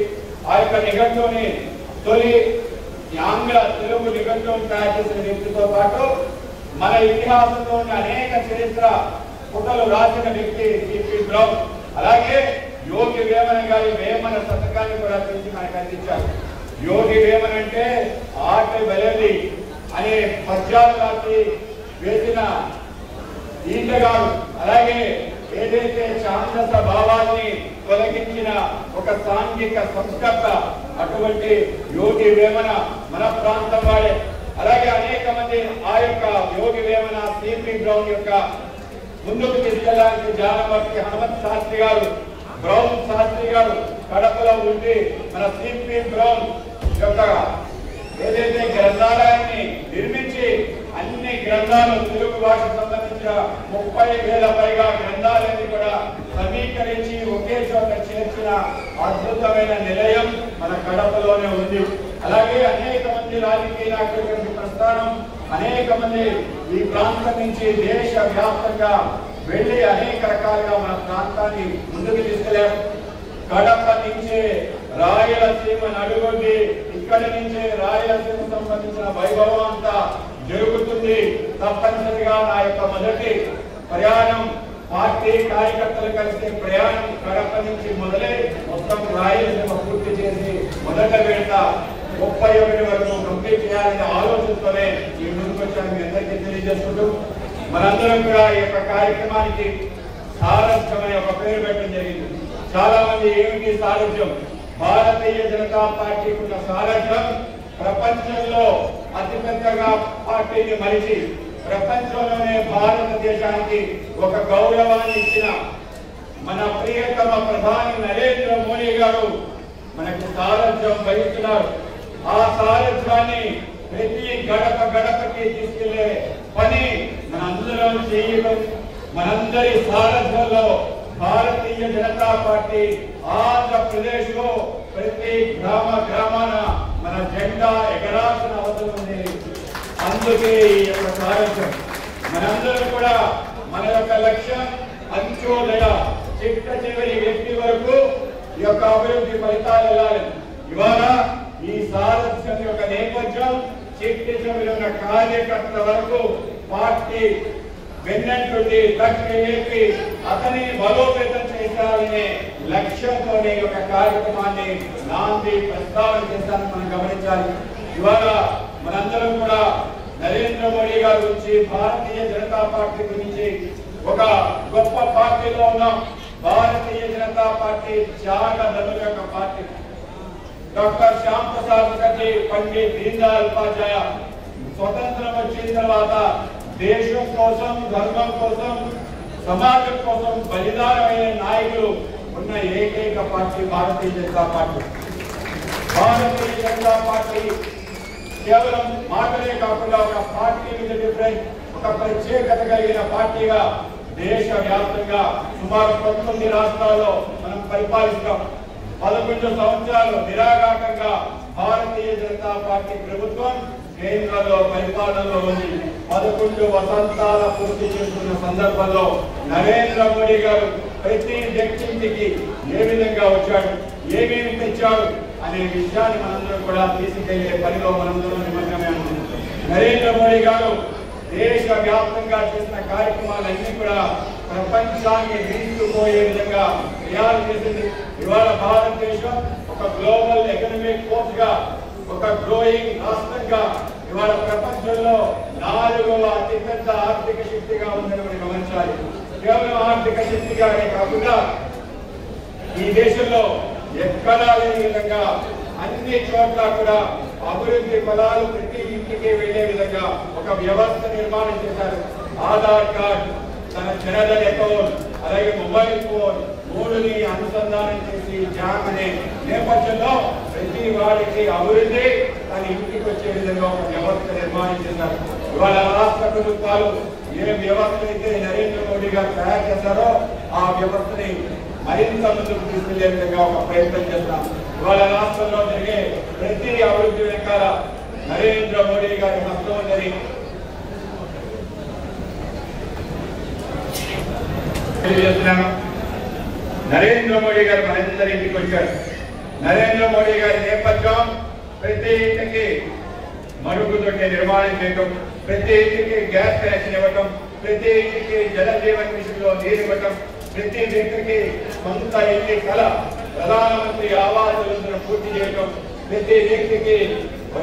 ఆ యొక్క నిఘంటువుని తొలి ఆంగ్ల తెలుగు నిఘంటువుని తయారు చేసిన వ్యక్తితో పాటు మన ఇతిహాసంలో అనేక చరిత్ర పుటలు రాసిన వ్యక్తి సిపి బ్రౌన్. అలాగే యోగి వేమన గారి వేమన శతకాన్ని కూడా పిలిచి మనకు అందించారు. యోగి వేమన అంటే ఆర్ట్ వెలలి అనే పద్యాలు రాసి వేసిన ఈతగాడు. అలాగే ఏదైతే ఛాందస భావాన్ని తొలగించిన ఒక సాంఘిక సంస్కర్త అటువంటి యోగి వేమన మన ప్రాంతం వాడే. అలాగే అనేక మంది ఆ యొక్క యోగి వేమన, సిపి బ్రౌన్ యొక్క ముందుకు తీసుకెళ్ళడానికి జానవర్తి హనుమంత్ శాస్త్రి గారు, బ్రౌన్ శాస్త్రి గారు కడపలో ఉండి మన సిపి బ్రౌన్ యొక్క ఏదైతే గ్రంథాలయాన్ని నిర్మించి అన్ని గ్రంథాలు తెలుగు భాషకు సంబంధించిన 30,000 పైగా గ్రంథాలయాన్ని కూడా సమీకరించి ఒకే చోట చేర్చిన అద్భుతమైన నిలయం మన కడపలోనే ఉంది. అలాగే అనేక మంది రాజకీయ నాయకుల ప్రస్థానం, అనేక మంది ఈ ప్రాంతం నుంచి దేశ వ్యాప్తంగా వెళ్లి అనేక రకాలుగా మన ప్రాంతాన్ని ముందుకు తీసుకెళ్లారు. కడప నుంచే రాయలసీమ నడుగొంది, ఇక్కడి నుంచే రాయలసీమ సంబంధించిన వైభవం అంతా జరుగుతుంది. తప్పనిసరిగా నా యొక్క మొదటి ప్రయాణం, పార్టీ కార్యకర్తలు కలిసి ప్రయాణం కడప నుంచి మొదలై మొత్తం రాయలసీమ పూర్తి చేసి మొదట విడత 31 వరకు కంప్లీట్ చేయాలనే ఆలోచనతోనే ఈ ముందుకు వచ్చాను. మీ అందరికీ తెలియజేసుకుంటూ మనందరం కూడా ఈ యొక్క కార్యక్రమానికి సారథ్యం అనే ఒక పేరు పెట్టడం జరిగింది. చాలా మంది ఏమిటి సారథ్యం? భారతీయ జనతా పార్టీకి ఉన్న సారథ్యం ప్రపంచంలో అతిపెద్దగా పార్టీని మరిచి ప్రపంచంలోనే భారతదేశానికి ఒక గౌరవాన్ని ఇచ్చిన మన ప్రియతమ ప్రధాని నరేంద్ర మోడీ గారు మనకు సారథ్యం వహిస్తున్నారు. ఆ సారథ్యాన్ని ప్రతి గడప గడపకి తీసుకెళ్లే పని మనందరం చేయడం. మనందరి సారథ్యంలో భారతీయ జనతా పార్టీ ఆంధ్రప్రదేశ్ లో ప్రతి గ్రామాన మన జెండా ఎగరాల్సిన అవసరం ఉంది. అందుకే ఈ యొక్క సారథ్యం మనందరం కూడా మన యొక్క లక్ష్యం అంత్యోదయ చిట్ట చివరి వ్యక్తి వరకు ఈ యొక్క అభివృద్ధి ఫలితాలు వెళ్ళాలి. ఇవాళ ఈ సారథ్యం యొక్క నేపథ్యం చిట్ట చివరి ఉన్న కార్యకర్తల వరకు పార్టీ వెన్నట్టుండి ఏపీ అతని బలోపేతం చేయాలనే లక్ష్యంతో ఈ యొక్క కార్యక్రమాన్ని నాంది ప్రస్తావన చేస్తానని మనం గమనించాలి. ఇవాళ మనందరం కూడా నరేంద్ర మోడీ గారి గురించి భారతీయ జనతా పార్టీ గురించి ఒక గొప్ప పార్టీలో ఉన్నాం. భారతీయ జనతా పార్టీ త్యాగదనుల యొక్క పార్టీ. డాక్టర్ శ్యామ్ ప్రసాద్ ముఖర్జీ, పండిట్ దీన్ దయాళ్ ఉపాధ్యాయ స్వతంత్రం వచ్చిన తర్వాత దేశం కోసం, ధర్మం కోసం, సమాజం కోసం బలిదానమైన నాయకులు ఉన్న ఏకైక పార్టీ భారతీయ జనతా పార్టీ. భారతీయ జనతా పార్టీ కేవలం మాటలే కాకుండా ఒక పార్టీ విత్ డిఫరెంట్, ఒక ప్రత్యేకత కలిగిన పార్టీగా దేశ వ్యాప్తంగా సుమారు 19 రాష్ట్రాల్లో మనం పరిపాలిస్తాం. 11 సంవత్సరాలు నిరాఘాటంగా భారతీయ జనతా పార్టీ ప్రభుత్వం కేంద్రంలో పరిపాలనలో ఉంది. 11 వసంతాల పూర్తి చేస్తున్న సందర్భంలో నరేంద్ర మోడీ గారు ప్రతి వ్యక్తికి ఏ విధంగా వచ్చాడు, ఏమేమి తెచ్చాడు అనే విషయాన్ని మనందరం కూడా తీసుకెళ్లే పనిలో మనందరం నిమగ్నమే ఉన్నాం. నరేంద్ర మోడీ గారు దేశ వ్యాప్తంగా చేసిన కార్యక్రమాలన్నీ కూడా ప్రపంచాన్ని తీసుకుపోయే విధంగా తయారు చేసింది. ఇవాళ భారతదేశం ఒక గ్లోబల్ ఎకనామిక్ ఫోర్స్ గా, ఒక గ్రోయింగ్ రాష్ట్రంగా ఇవాళ ప్రపంచంలో 4వ అతిపెద్ద ఆర్థిక శక్తిగా ఉందని మనం గమనించాలి. కేవలం ఆర్థిక శక్తిగానే కాకుండా ఈ దేశంలో ఎక్కడా లేని విధంగా అన్ని చోట్ల కూడా అభివృద్ధి ఫలాలు ప్రతి ఇంటికి వెళ్లే విధంగా ఒక వ్యవస్థ నిర్మాణం చేశారు. ఆధార్ కార్డ్, తన జనరల్ అకౌంట్, అలాగే మొబైల్ ఫోన్ 3ని అనుసంధానం చేసి జామ్ అనే నేపథ్యంలో ప్రతి వాడికి అభివృద్ధి తన ఇంటికి వచ్చే విధంగా ఒక వ్యవస్థ నిర్మాణం చేశారు. ఇవాళ రాష్ట్ర ప్రభుత్వాలు ఏ వ్యవస్థ అయితే నరేంద్ర మోడీ గారు తయారు చేశారో ఆ వ్యవస్థని మరింత ముందుకు తీసుకెళ్లే విధంగా ఒక ప్రయత్నం చేస్తాం. ఇవాళ రాష్ట్రంలో జరిగే ప్రతి అభివృద్ధి వెనకాల నరేంద్ర మోడీ గారి హస్తం ఉందని తెలియజేస్తున్నాను. నరేంద్ర మోడీ గారు మనందరి ఇంటికి వచ్చారు. నరేంద్ర మోడీ గారి నేపథ్యం ప్రతి ఇంటికి మరుగుదొడ్డి నిర్మాణం చేయడం, ప్రతి ఇంటికి గ్యాస్ కనెక్షన్ ఇవ్వటం, ప్రతి ఇంటికి జల జీవన్ మిషన్ లో నీరు ఇవ్వటం, ప్రతి వ్యక్తికి సొంత ఇంటి కళ ప్రధానమంత్రి ఆవాస్ యోజన పూర్తి చేయడం, ప్రతి వ్యక్తికి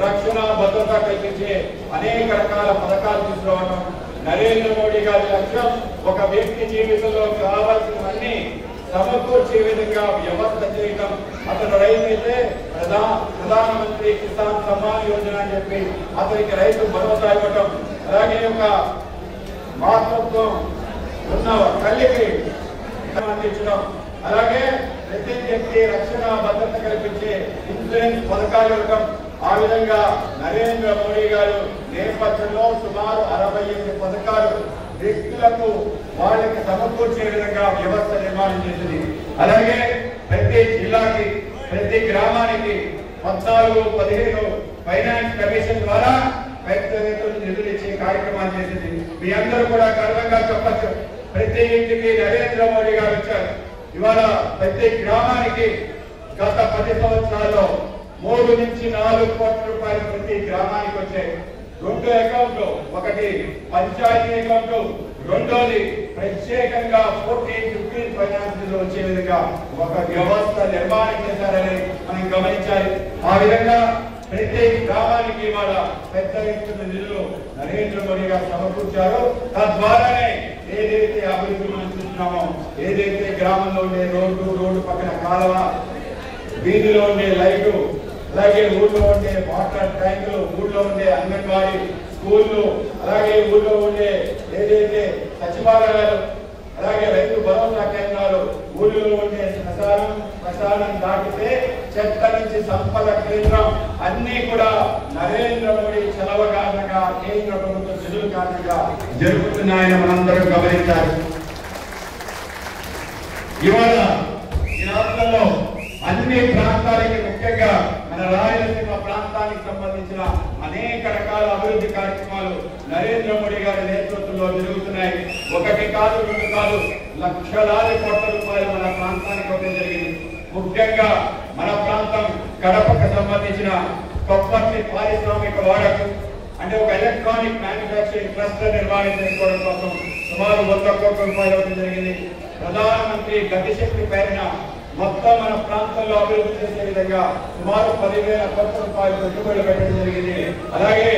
రక్షణ భద్రత కల్పించే అనేక రకాల పథకాలు తీసుకురావడం. నరేంద్ర మోడీ గారి లక్ష్యం ఒక వ్యక్తి జీవితంలో కావాల్సినవన్నీ సమకూర్చే విధంగా వ్యవస్థ చేయడం. అతను రైతు అయితే ప్రధానమంత్రి కిసాన్ సమ్మాన్ యోజన అని చెప్పి అతనికి రైతు భరోసా ఇవ్వటం, అలాగే ఒక మాతృత్వం ఉన్న తల్లికి అందించడం, అలాగే ప్రతి వ్యక్తి రక్షణ భద్రత కల్పించే ఇన్సూరెన్స్ పథకాలు ఇవ్వడం. ఆ విధంగా నరేంద్ర మోడీ గారు నేపథ్యంలో సుమారు 68 పథకాలు వ్యక్తులకు వాళ్ళకి సమకూర్చే విధంగా వ్యవస్థ నిర్మాణం చేసింది. అలాగే ప్రతి జిల్లాకి, ప్రతి గ్రామానికి 14-15 ఫైనాన్స్ కమిషన్ ద్వారా పెద్ద ఎత్తున నిధులు ఇచ్చే కార్యక్రమాలు చేసింది. మీ అందరూ కూడా గర్వంగా చెప్పచ్చు, ప్రతి ఇంటికి నరేంద్ర మోడీ గారు వచ్చారు. ఇవాళ ప్రతి గ్రామానికి గత 10 సంవత్సరాల్లో 3 నుంచి 4 కోట్ల రూపాయలు ప్రతి గ్రామానికి వచ్చాయి. 2 అకౌంట్లు, ఒకటి పంచాయతీ అకౌంట్, రెండోది ప్రత్యేకంగా 14-15 ఫైనాన్స్ వచ్చే విధంగా ఒక వ్యవస్థ నిర్మాణం చేశారని మనం గమనించాలి. ఆ విధంగా ప్రతి గ్రామానికి ఇవాళ పెద్ద ఎత్తున నిధులు నరేంద్ర మోడీ గారు సమకూర్చారు. తద్వారానే ఏదైతే అభివృద్ధి మనం చూస్తున్నామో, ఏదైతే గ్రామంలో ఉండే రోడ్డు పక్కన కాలువ, వీధిలో ఉండే లైటు, అలాగే ఊళ్ళో ఉండే వాటర్ ట్యాంకులు, ఊళ్ళో ఉండే అంగన్వాడీ స్కూళ్ళు, అలాగే ఊళ్ళో ఉండే ఏదైతే సచివాలయాలు, అలాగే రైతు భరోసా కేంద్రాలు, ఊరిలో ఉండే శ్మశానం దాటితే చెత్త నుంచి సంపద కేంద్రం అన్ని కూడా నరేంద్ర మోడీ చలవ కారణంగా కేంద్ర ప్రభుత్వ చర్యల కారణంగా జరుగుతున్నాయని మనందరం గమనించాలి. ఇవాళ ఈ రాష్ట్రంలో అన్ని ప్రాంతాలకి ముఖ్యంగా మన రాయలసీమ ప్రాంతానికి సంబంధించిన అనేక రకాల అభివృద్ధి కార్యక్రమాలు నరేంద్ర మోడీ గారి నేతృత్వంలో జరుగుతున్నాయి. ఒకటి కాదు, రెండు కాదు, లక్షలాది కోట్ల రూపాయలు మన ప్రాంతానికి ఇవ్వడం జరిగింది. ముఖ్యంగా మన ప్రాంతం కడపకు సంబంధించిన కొప్పర్తి పారిశ్రామిక వాడకు అంటే ఒక ఎలక్ట్రానిక్ మ్యానుఫ్యాక్చరింగ్ క్లస్టర్ నిర్మాణం చేసుకోవడం కోసం సుమారు 100 కోట్ల రూపాయలు ఇవ్వడం జరిగింది. ప్రధానమంత్రి గతిశక్తి పేరున మొత్తం మన ప్రాంతంలో అభివృద్ధి చేసే విధంగా సుమారు 10,000 కోట్ల రూపాయలు పెట్టుబడులు పెట్టడం జరిగింది. అలాగే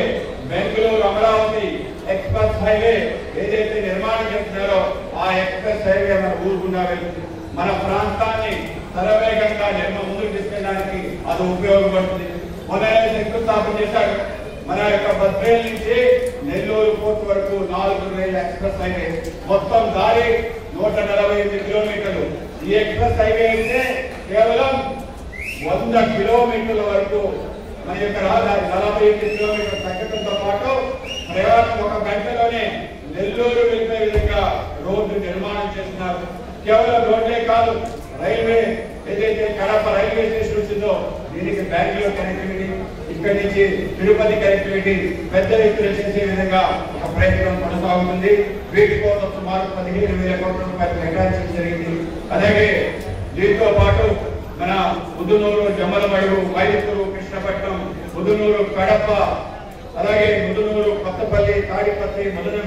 బెంగళూరు అమరావతి ఎక్స్ప్రెస్ హైవే ఏదైతే నిర్మాణం చేస్తున్నారో ఆ ఎక్స్ప్రెస్ హైవే మన ఊరుకున్నా మన ప్రాంతాన్ని శరవేగంగా ముందుకు తీసుకెళ్ళడానికి అది ఉపయోగపడుతుంది. మొన్న శంకుస్థాపన చేశారు. మన యొక్క బద్వేల్ నుంచి నెల్లూరు పోర్టు వరకు 4 రైలు ఎక్స్ప్రెస్ హైవే మొత్తం దారి 148 కిలోమీటర్లు. ఈ ఎక్స్ప్రెస్ హైవే అయితే కేవలం 100 కిలోమీటర్ల వరకు మన యొక్క రహదారి 48 కిలోమీటర్లు తగ్గడంతో పాటు ప్రయాణం 1 గంటలోనే నెల్లూరు వెళ్ళే విధంగా రోడ్డు నిర్మాణం చేస్తున్నారు. కేవలం రోడ్లే కాదు, రైల్వే ఏదైతే కడప రైల్వే స్టేషన్ వచ్చిందో దీనికి బెంగళూరు కనెక్టివిటీ, ఇక్కడి నుంచి తిరుపతి కనెక్టివిటీ పెద్ద ఎత్తున చేసే విధంగా ఒక ప్రయత్నం కొనసాగుతుంది. వీటి కోసం సుమారు 15,000 కోట్ల రూపాయలు కేటాయించడం జరిగింది. అలాగే దీంతో పాటు మన ముదునూరు, జమ్మలమడుగు, మైదుకూరు, కృష్ణపట్నం, ముదునూరు, కడప, అలాగే ముదునూరు, కొత్తపల్లి, తాడిపత్రి,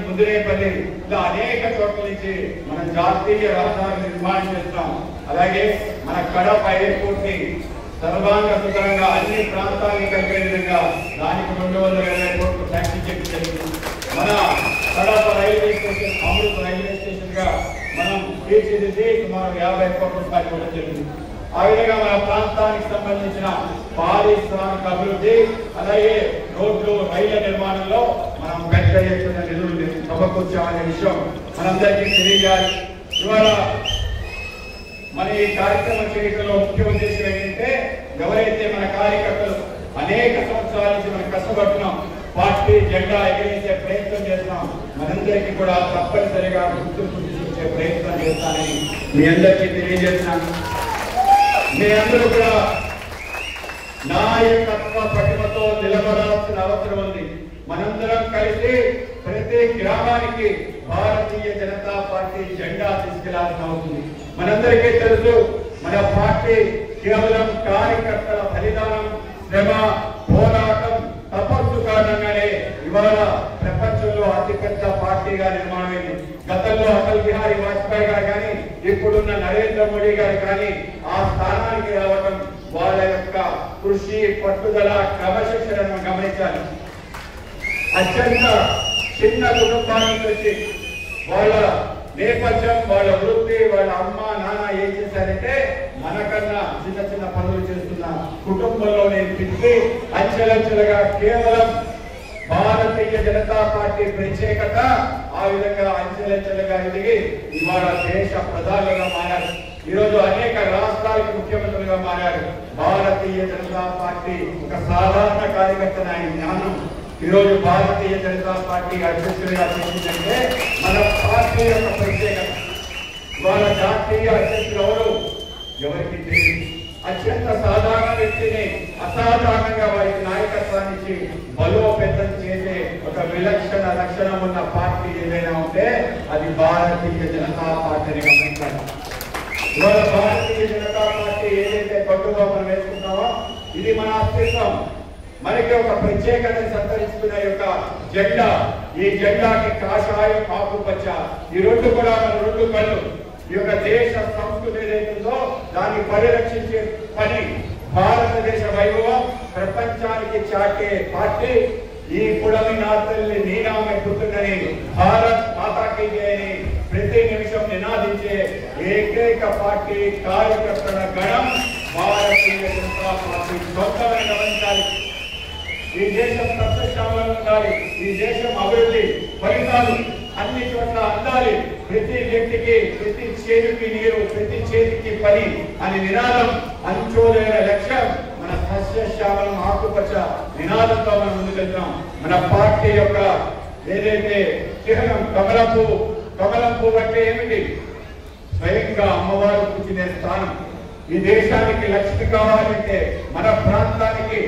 ముదిరేపల్లి ఇలా అనేక చోట్ల నుంచి మన జాతీయ రహదారులు నిర్మాణం చేస్తాం. అలాగే మన కడప ఎయిర్పోర్ట్ ని సర్వాంగ సుందరంగా అన్ని ప్రాంతాలను కలిపే విధంగా దానికి 220 కోట్లు శాంక్షన్ చేయడం జరిగింది. మన కడప రైల్వే స్టేషన్ అమృత రైల్వే స్టేషన్ గా మనం తీర్చిదిద్ది సుమారు 50 కోట్ల రూపాయలు ఇవ్వడం జరిగింది. ఆ విధంగా మన ప్రాంతానికి సంబంధించిన పారిశ్రామిక అభివృద్ధి అలాగే రోడ్లు, రైళ్ల నిర్మాణంలో మనం పెద్ద ఎత్తున నిధులు సమకూర్చామనే విషయం మనందరికీ తెలియజేయాలి. ఇవాళ మన ఈ కార్యక్రమం చేయడంలో ముఖ్య ఉద్దేశం ఏంటంటే ఎవరైతే మన కార్యకర్తలు అనేక సంవత్సరాల నుంచి మనం కష్టపడుతున్నాం, పార్టీ జెండా ఎగరేసే ప్రయత్నం చేస్తున్నాం, మనందరికీ కూడా తప్పనిసరిగా గుర్తింపు తీసుకొచ్చే ప్రయత్నం చేస్తానని మీ అందరికీ తెలియజేస్తున్నాను. మీ అందరూ కూడా నాయకత్వ పటిమతో నిలబడాల్సిన అవసరం ఉంది. మనందరం కలిసి ప్రతి గ్రామానికి భారతీయ జనతా పార్టీ జెండా తీసుకెళ్లాల్సిన అవుతుంది. మనందరికీ తెలుసు మన పార్టీ కేవలం కార్యకర్తల బలిదానం, శ్రమ, పోరాటం, తపస్సు కారణంగానే ఇవాళ ప్రపంచంలో అతిపెద్ద పార్టీగా నిర్మాణమైంది. గతంలో అటల్ బిహారీ వాజ్పేయి గారు కానీ ఇప్పుడున్న నరేంద్ర మోడీ గారు కానీ ఆ స్థానానికి రావడం వాళ్ళ యొక్క కృషి, పట్టుదల, క్రమశిక్షణను గమనించాలి. అత్యంత చిన్న కుటుంబానికి వచ్చి వాళ్ళ నేపథ్యం, వాళ్ళ వృత్తి, వాళ్ళ అమ్మ నాన్న ఏం చేశారంటే మనకన్నా చిన్న చిన్న పనులు చేస్తున్న కుటుంబంలోనే తిరిగి అంచెలంచెలుగా కేవలం భారతీయ జనతా పార్టీ ప్రత్యేకత ఆ విధంగా అంచెలంచెలుగా ఎదిగి ఇవాళ దేశ ప్రధానులుగా మారారు. ఈరోజు అనేక రాష్ట్రాలకు ముఖ్యమంత్రులుగా మారారు. భారతీయ జనతా పార్టీ ఒక సాధారణ కార్యకర్త ఆయన జ్ఞానం ఈరోజు భారతీయ జనతా పార్టీ అధ్యక్షుడిగా చేసిందంటే మన పార్టీ యొక్క ప్రత్యేకత. వాళ్ళ జాతీయ అధ్యక్షులు ఎవరు ఎవరికి తెలియదు. అత్యంత సాధారణ వ్యక్తిని అసాధారణంగా వారికి నాయకత్వాన్ని ఇచ్చి బలోపేతం చేసే ఒక విలక్షణ లక్షణం ఉన్న పార్టీ ఏదైనా ఉంటే అది భారతీయ జనతా పార్టీని గమనించాలి. ఇవాళ భారతీయ జనతా పార్టీ ఏదైతే పట్టుగా మనం వేసుకుంటామో ఇది మన అస్తిత్వం, మనకి ఒక ప్రత్యేకతను సంతరించుకున్న యొక్క జెండా. ఈ జెండాకి కాషాయం, ఆకుపచ్చ ఈ రెండు కూడా మన రెండు కళ్ళు. ఈ యొక్క దేశ సంస్కృతి ఏదైతుందో దాన్ని పరిరక్షించే పని, భారతదేశ వైభవం ప్రపంచానికి చాటే పార్టీ ఈ పుడమి నాతల్ని నీనామే పుట్టుకని భారత్ మాతాకి జయని ప్రతి నిమిషం నినాదించే ఏకైక పార్టీ కార్యకర్తల గణం భారతీయ జనతా పార్టీ. సొంతమైన గమనించాలి. ఈ దేశం సస్యశ్యామలంగా ఉండాలి, ఈ దేశం అభివృద్ధి ఫలితాలు అన్ని చోట్ల అందాలి. ప్రతి వ్యక్తికి ప్రతి చేతికి నీరు, ప్రతి చేతికి పని అనే నినాదం, అంచోదైన లక్ష్యం, మన సస్యశ్యామలం ఆకుపచ్చ నినాదంతో మనం ముందుకెళ్తాం. మన పార్టీ యొక్క ఏదైతే చిహ్నం కమలం పువ్వు అంటే ఏమిటి? స్వయంగా అమ్మవారు కూర్చునే స్థానం. ఈ దేశానికి లక్ష్మి కావాలంటే, మన ప్రాంతానికి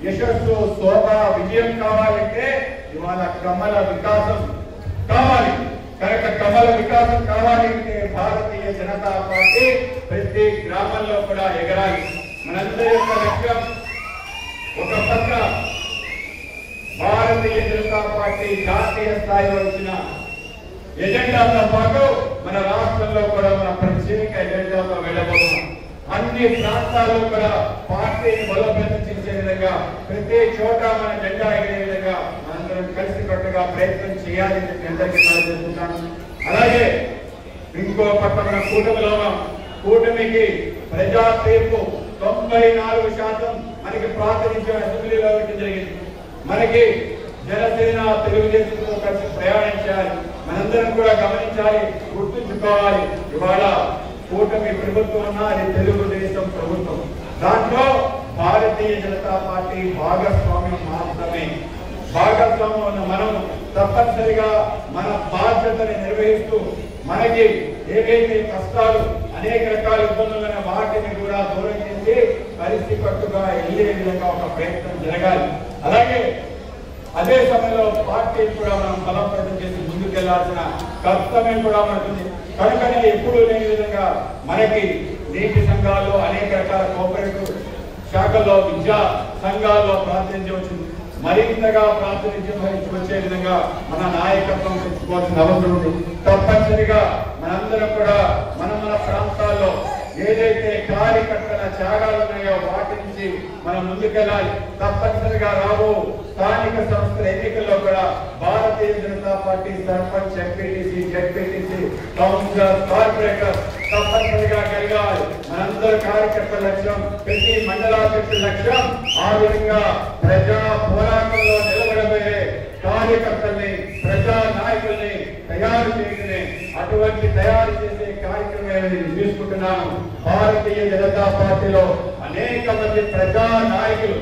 యశస్సు, శోభ, విజయం కావాలంటే ఇవాళ కమల వికాసం కావాలి. కనుక కమల వికాసం కావాలి అంటే భారతీయ జనతా పార్టీ ప్రతి గ్రామంలో కూడా ఎగరాలి. మనందరి యొక్క లక్ష్యం ఒక పక్క భారతీయ జనతా పార్టీ జాతీయ స్థాయిలో వచ్చిన ఎజెండాతో పాటు మన రాష్ట్రంలో కూడా మన ప్రత్యేక ఎజెండాతో వెళ్ళబోతున్నాం. అన్ని ప్రాంతాల్లో కూడా పార్టీని బలోపేతం చేసే విధంగా, ప్రతి చోట మన జెండా ఎగిరే విధంగా మనందరం కలిసికట్టుగా ప్రయత్నం చేయాలని చెప్పి అందరికీ మనం చెప్తున్నాను. అలాగే ఇంకో పక్క మన కూటమికి ప్రజా తీర్పు 94% మనకి ప్రాతినిధ్యం అసెంబ్లీలో ఇవ్వడం జరిగింది. మనకి జనసేన తెలుగుదేశంతో కలిసి ప్రయాణం చేయాలి. మనందరం కూడా గమనించాలి, గుర్తుంచుకోవాలి. ఇవాళ కూటమి ప్రభుత్వం ఉన్న అది తెలుగుదేశం ప్రభుత్వం. దాంట్లో భారతీయ జనతా పార్టీ భాగస్వామ్యం మాత్రమే. భాగస్వామ్యం ఉన్న మనం తప్పనిసరిగా మన బాధ్యతని నిర్వహిస్తూ, మనకి ఏవైతే కష్టాలు, అనేక రకాల ఇబ్బందులైన వాటిని కూడా దూరం చేసి కలిసికట్టుగా వెళ్ళే విధంగా ఒక ప్రయత్నం జరగాలి. అలాగే అదే సమయంలో పార్టీని కూడా మనం బలోపేతం చేసి ముందుకెళ్లాల్సిన కర్తవ్యం కూడా మనకుంది. కనుకనే ఎప్పుడూ లేని విధంగా మనకి నీటి సంఘాల్లో, అనేక రకాల కోఆపరేటివ్ శాఖల్లో, విద్యా సంఘాల్లో ప్రాతినిధ్యం వచ్చింది. మరింతగా ప్రాతినిధ్యం వచ్చే విధంగా మన నాయకత్వం పెంచుకోవాల్సిన అవసరం ఉంది. తప్పనిసరిగా మనందరం కూడా మన ప్రాంతాల్లో ఏదైతే కార్యకర్తల త్యాగాలు ఉన్నాయో వాటి నుంచి మనం ముందుకెళ్ళాలి. తప్పనిసరిగా రాబో స్థానిక సంస్థల ఎన్నికల్లో కూడా Bharatiya Janata Party sarpanch, MPTC, ZPTC, councillor, corporator తప్పనిసరిగా గెలవాలి. మనందరూ కార్యకర్తల లక్ష్యం, ప్రతి మండలాధ్యక్షుల లక్ష్యం ఆ విధంగా ప్రజా పోరాటంలో నిలబడబోయే కార్యకర్తల్ని, ప్రజా నాయకుల్ని తయారు చేయడమే. అటువంటి తయారు చేసే కార్యక్రమాన్ని తీసుకుంటున్నాను. భారతీయ జనతా పార్టీలో అనేక మంది ప్రజా నాయకులు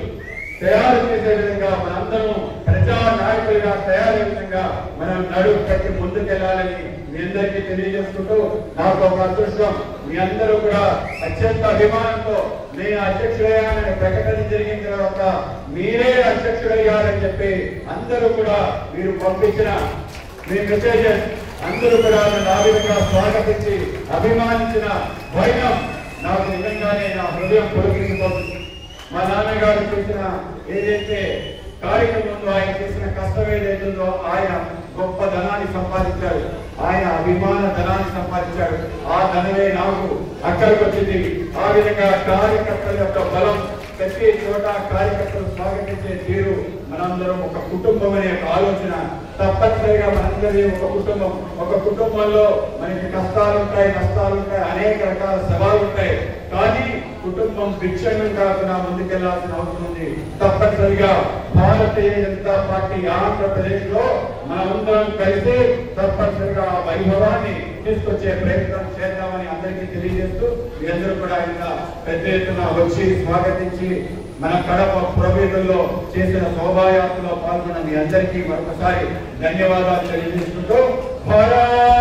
తయారు చేసే విధంగా, మనందరం ప్రజా నాయకులుగా తయారయ్యే విధంగా మనం నడుము కట్టి ముందుకెళ్లాలని మీ అందరికీ తెలియజేసుకుంటూ, నాకు ఒక అదృష్టం, మీ అందరూ కూడా అత్యంత అభిమానంతో నేను అధ్యక్షుడయ్యానని ప్రకటన జరిగిన తర్వాత మీరే అధ్యక్షుడయ్యారని చెప్పి అందరూ కూడా మీరు పంపించిన మీ మెసేజెస్ అందరూ కూడా నన్ను ఆ విధంగా స్వాగతించి అభిమానించిన వైనం నాకు నిజంగానే నా హృదయం పొడిగిపోతుంది. మా నాన్నగారు చేసిన ఏదైతే కార్యక్రమం ఉందో, ఆయన చేసిన కష్టం ఏదైతుందో, ఆయన గొప్ప ధనాన్ని సంపాదించాడు, ఆయన అభిమాన ధనాన్ని సంపాదించాడు. ఆ ధనమే నాకు అక్కడికి వచ్చింది. ఆ విధంగా కార్యకర్తల యొక్క బలం, ప్రతి చోట కార్యకర్తలు స్వాగతించే తీరు, మనందరం ఒక కుటుంబం అనే ఒక ఆలోచన. తప్పనిసరిగా మనందరి ఒక కుటుంబం. ఒక కుటుంబంలో మనకి కష్టాలు ఉంటాయి, నష్టాలు ఉంటాయి, అనేక రకాల సవాళ్ళు ఉంటాయి. కానీ కుటుంబం భిక్షణం కాకుండా ముందుకెళ్లాల్సిన అవసరం ఉంది. తప్పనిసరిగా భారతీయ జనతా పార్టీ ఆంధ్రప్రదేశ్ లో మనమందరం కలిసి తప్పనిసరిగా ఆ వైభవాన్ని తీసుకొచ్చే ప్రయత్నం చేద్దామని అందరికీ తెలియజేస్తూ, మీ అందరూ కూడా ఆయన పెద్ద ఎత్తున వచ్చి స్వాగతించి మన కడప పురవీధుల్లో చేసిన శోభాయాత్రలో పాల్గొన్న మీ అందరికీ మరొకసారి ధన్యవాదాలు తెలియజేసుకుంటూ, భారత్